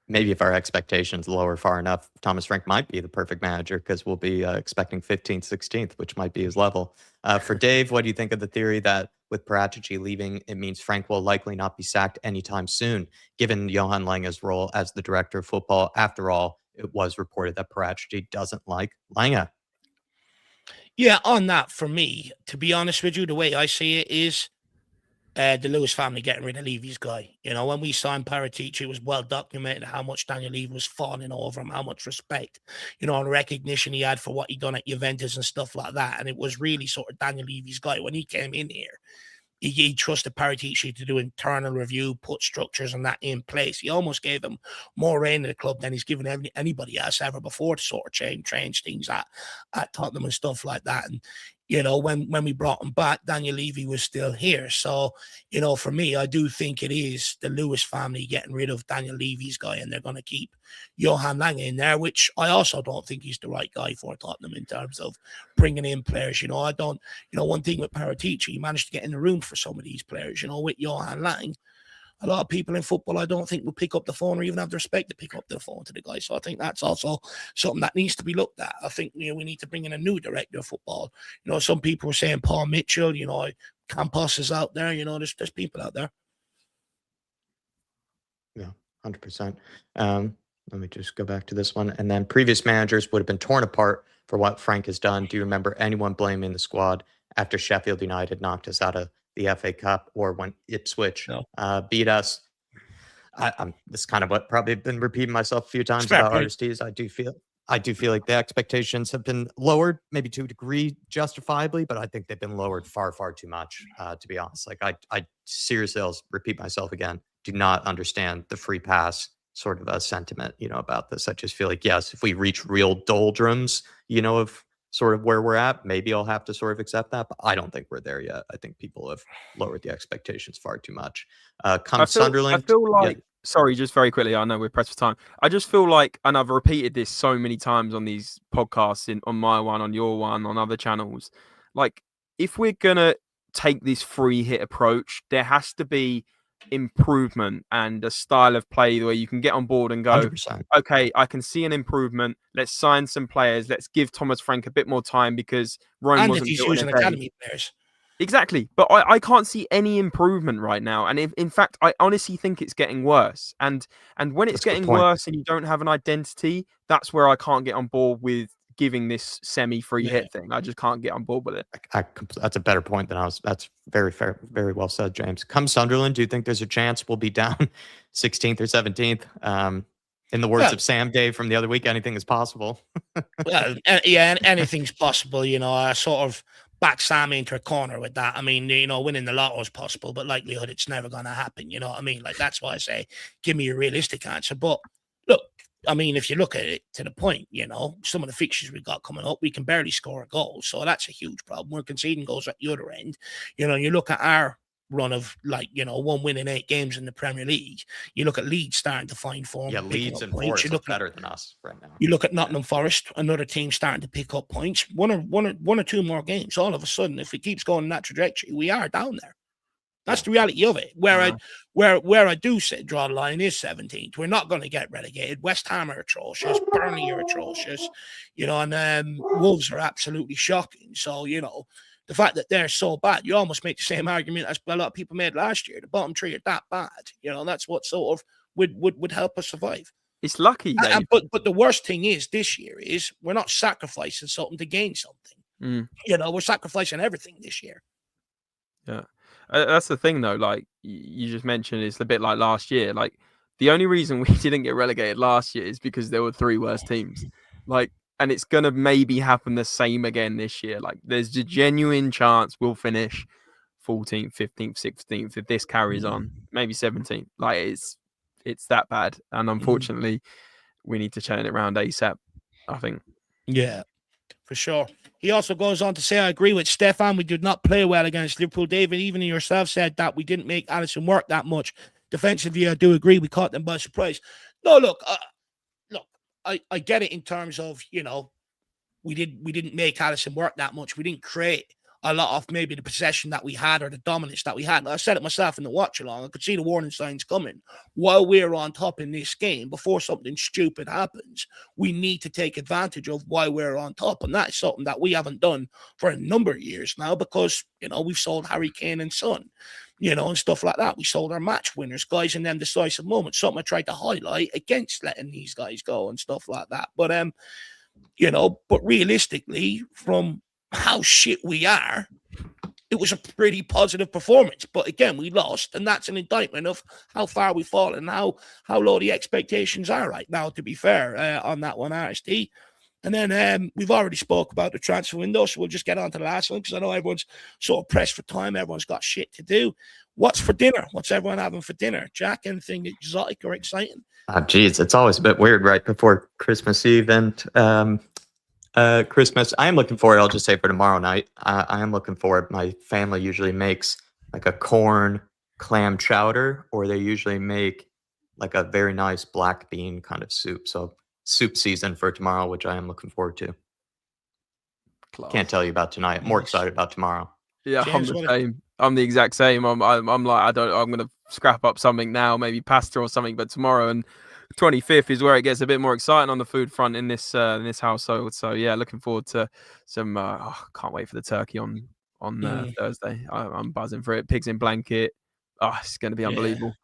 Maybe if our expectations lower far enough, Thomas Frank might be the perfect manager because we'll be expecting 15th, 16th, which might be his level. For Dave, what do you think of the theory that with Paratici leaving, it means Frank will likely not be sacked anytime soon, given Johan Lange's role as the director of football? After all, it was reported that Paratici doesn't like Lange. Yeah, on that, for me, to be honest with you, the way I see it is the Lewis family getting rid of Levy's guy. When we signed Paratici, it was well documented how much Daniel Levy was fawning over him, how much respect, and recognition he had for what he'd done at Juventus and stuff like that. And it was really sort of Daniel Levy's guy. When he came in here, he trusted Paratici to do internal review, put structures and that in place. He almost gave him more reign in the club than he's given anybody else ever before to sort of change things at Tottenham and stuff like that. And when we brought him back, Daniel Levy was still here. So, for me, I do think it is the Lewis family getting rid of Daniel Levy's guy, and they're going to keep Johan Lange in there, which I also don't think he's the right guy for Tottenham in terms of bringing in players. I don't, one thing with Paratici, he managed to get in the room for some of these players, with Johan Lange. A lot of people in football, I don't think, will pick up the phone or even have the respect to pick up the phone to the guy. So I think that's also something that needs to be looked at. I think, we need to bring in a new director of football. Some people were saying Paul Mitchell, Campos is out there, there's people out there. Yeah, 100%. Let me just go back to this one. And then previous managers would have been torn apart for what Frank has done. Do you remember anyone blaming the squad after Sheffield United knocked us out of the FA Cup or when Ipswich beat us? This is kind of what probably been repeating myself a few times about RSTs. I do feel like the expectations have been lowered, maybe to a degree justifiably, but I think they've been lowered far, far too much, to be honest. Like I seriously, I'll repeat myself again, do not understand the free pass sort of a sentiment, about this. I just feel like, yes, if we reach real doldrums, of sort of where we're at, maybe I'll have to sort of accept that. But I don't think we're there yet. I think people have lowered the expectations far too much. Sunderland. I feel like, sorry, just very quickly. I know we're pressed for time. I just feel like, and I've repeated this so many times on these podcasts, on my one, on your one, on other channels. Like, if we're gonna take this free hit approach, there has to be improvement and a style of play where you can get on board and go, 100%. okay, I can see an improvement. Let's sign some players. Let's give Thomas Frank a bit more time because Rome And if wasn't he's built in using a day. academy players. Exactly. But I can't see any improvement right now. And in fact, I honestly think it's getting worse. And when it's That's a good getting point. worse and you don't have an identity, that's where I can't get on board with giving this semi-free hit thing. I just can't get on board with it. That's a better point than I was. That's very fair. Very well said, James. Come Sunderland, do you think there's a chance we'll be down 16th or 17th? In the words of Sam Dave from the other week, anything is possible. Well, yeah, anything's possible. I sort of back Sam into a corner with that. I mean, winning the lotto is possible, but likelihood it's never going to happen. You know what I mean? Like, that's why I say, give me a realistic answer. But look, I mean, if you look at it to the point, some of the fixtures we got coming up, we can barely score a goal. So that's a huge problem. We're conceding goals at the other end. You look at our run of 1 win in 8 games in the Premier League. You look at Leeds starting to find form. Yeah, Leeds and Forest are better than us right now. You look at Nottingham Forest, another team starting to pick up points. One or two more games, all of a sudden, if it keeps going in that trajectory, we are down there. That's the reality of it. Where I do draw the line is 17th. We're not going to get relegated. West Ham are atrocious. Burnley are atrocious. And Wolves are absolutely shocking. So, the fact that they're so bad, you almost make the same argument as a lot of people made last year. The bottom 3 are that bad. That's what sort of would help us survive. It's lucky, Dave. But the worst thing is this year is we're not sacrificing something to gain something. We're sacrificing everything this year. Yeah. That's the thing, though. Like you just mentioned, it's a bit like last year. Like, the only reason we didn't get relegated last year is because there were 3 worse teams. And it's gonna maybe happen the same again this year. Like, there's a genuine chance we'll finish 14th, 15th, 16th if this carries on. Maybe 17th. Like, it's that bad. And unfortunately, we need to turn it around ASAP, I think. Yeah, for sure. He also goes on to say, I agree with Stefan. We did not play well against Liverpool. David, even yourself said that we didn't make Alisson work that much. Defensively, I do agree. We caught them by surprise. No, look, I get it in terms of, we didn't make Alisson work that much. We didn't create a lot of maybe the possession that we had or the dominance that we had. I said it myself in the watch along. I could see the warning signs coming. While we're on top in this game, before something stupid happens, we need to take advantage of why we're on top. And that's something that we haven't done for a number of years now because, we've sold Harry Kane and Son, and stuff like that. We sold our match winners, guys in them decisive moments. Something I tried to highlight against letting these guys go and stuff like that. But, but realistically, from how shit we are, it was a pretty positive performance. But again, we lost, and that's an indictment of how far we've fallen and how low the expectations are right now, to be fair, on that one, RSD. And then we've already spoke about the transfer window, so we'll just get on to the last one because I know everyone's sort of pressed for time. Everyone's got shit to do. What's for dinner? What's everyone having for dinner? Jack, anything exotic or exciting? Geez, it's always a bit weird right before Christmas Eve and Christmas. I am looking forward. I'll just say for tomorrow night. I am looking forward. My family usually makes like a corn clam chowder, or they usually make like a very nice black bean kind of soup. So soup season for tomorrow, which I am looking forward to. Class. Can't tell you about tonight. I'm more excited about tomorrow. Yeah, James, I'm the same. I'm the exact same. I'm like, I'm gonna scrap up something now, maybe pasta or something, but tomorrow and 25th is where it gets a bit more exciting on the food front in this household. So yeah, looking forward to some. Can't wait for the turkey on Thursday. I'm buzzing for it. Pigs in blanket. Oh, it's going to be unbelievable.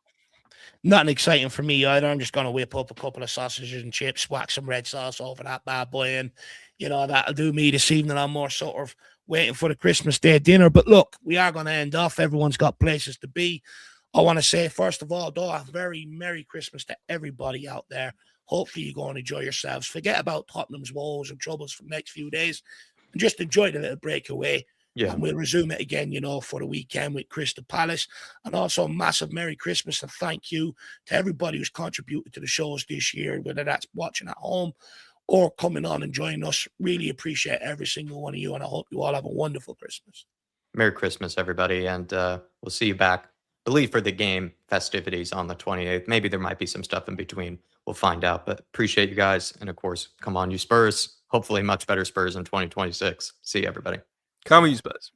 Nothing exciting for me either. I'm just going to whip up a couple of sausages and chips, whack some red sauce over that bad boy, and that'll do me this evening. I'm more sort of waiting for the Christmas Day dinner. But look, we are going to end off. Everyone's got places to be. I want to say, first of all, though, a very Merry Christmas to everybody out there. Hopefully you go and enjoy yourselves. Forget about Tottenham's woes and troubles for the next few days and just enjoy the little breakaway. Yeah. And we'll resume it again, for the weekend with Crystal Palace. And also a massive Merry Christmas and thank you to everybody who's contributed to the shows this year, whether that's watching at home or coming on and joining us. Really appreciate every single one of you, and I hope you all have a wonderful Christmas. Merry Christmas, everybody, and we'll see you back, I believe, for the game festivities on the 28th. Maybe there might be some stuff in between. We'll find out, but appreciate you guys. And of course, come on, you Spurs. Hopefully much better Spurs in 2026. See you, everybody. Come on, you Spurs.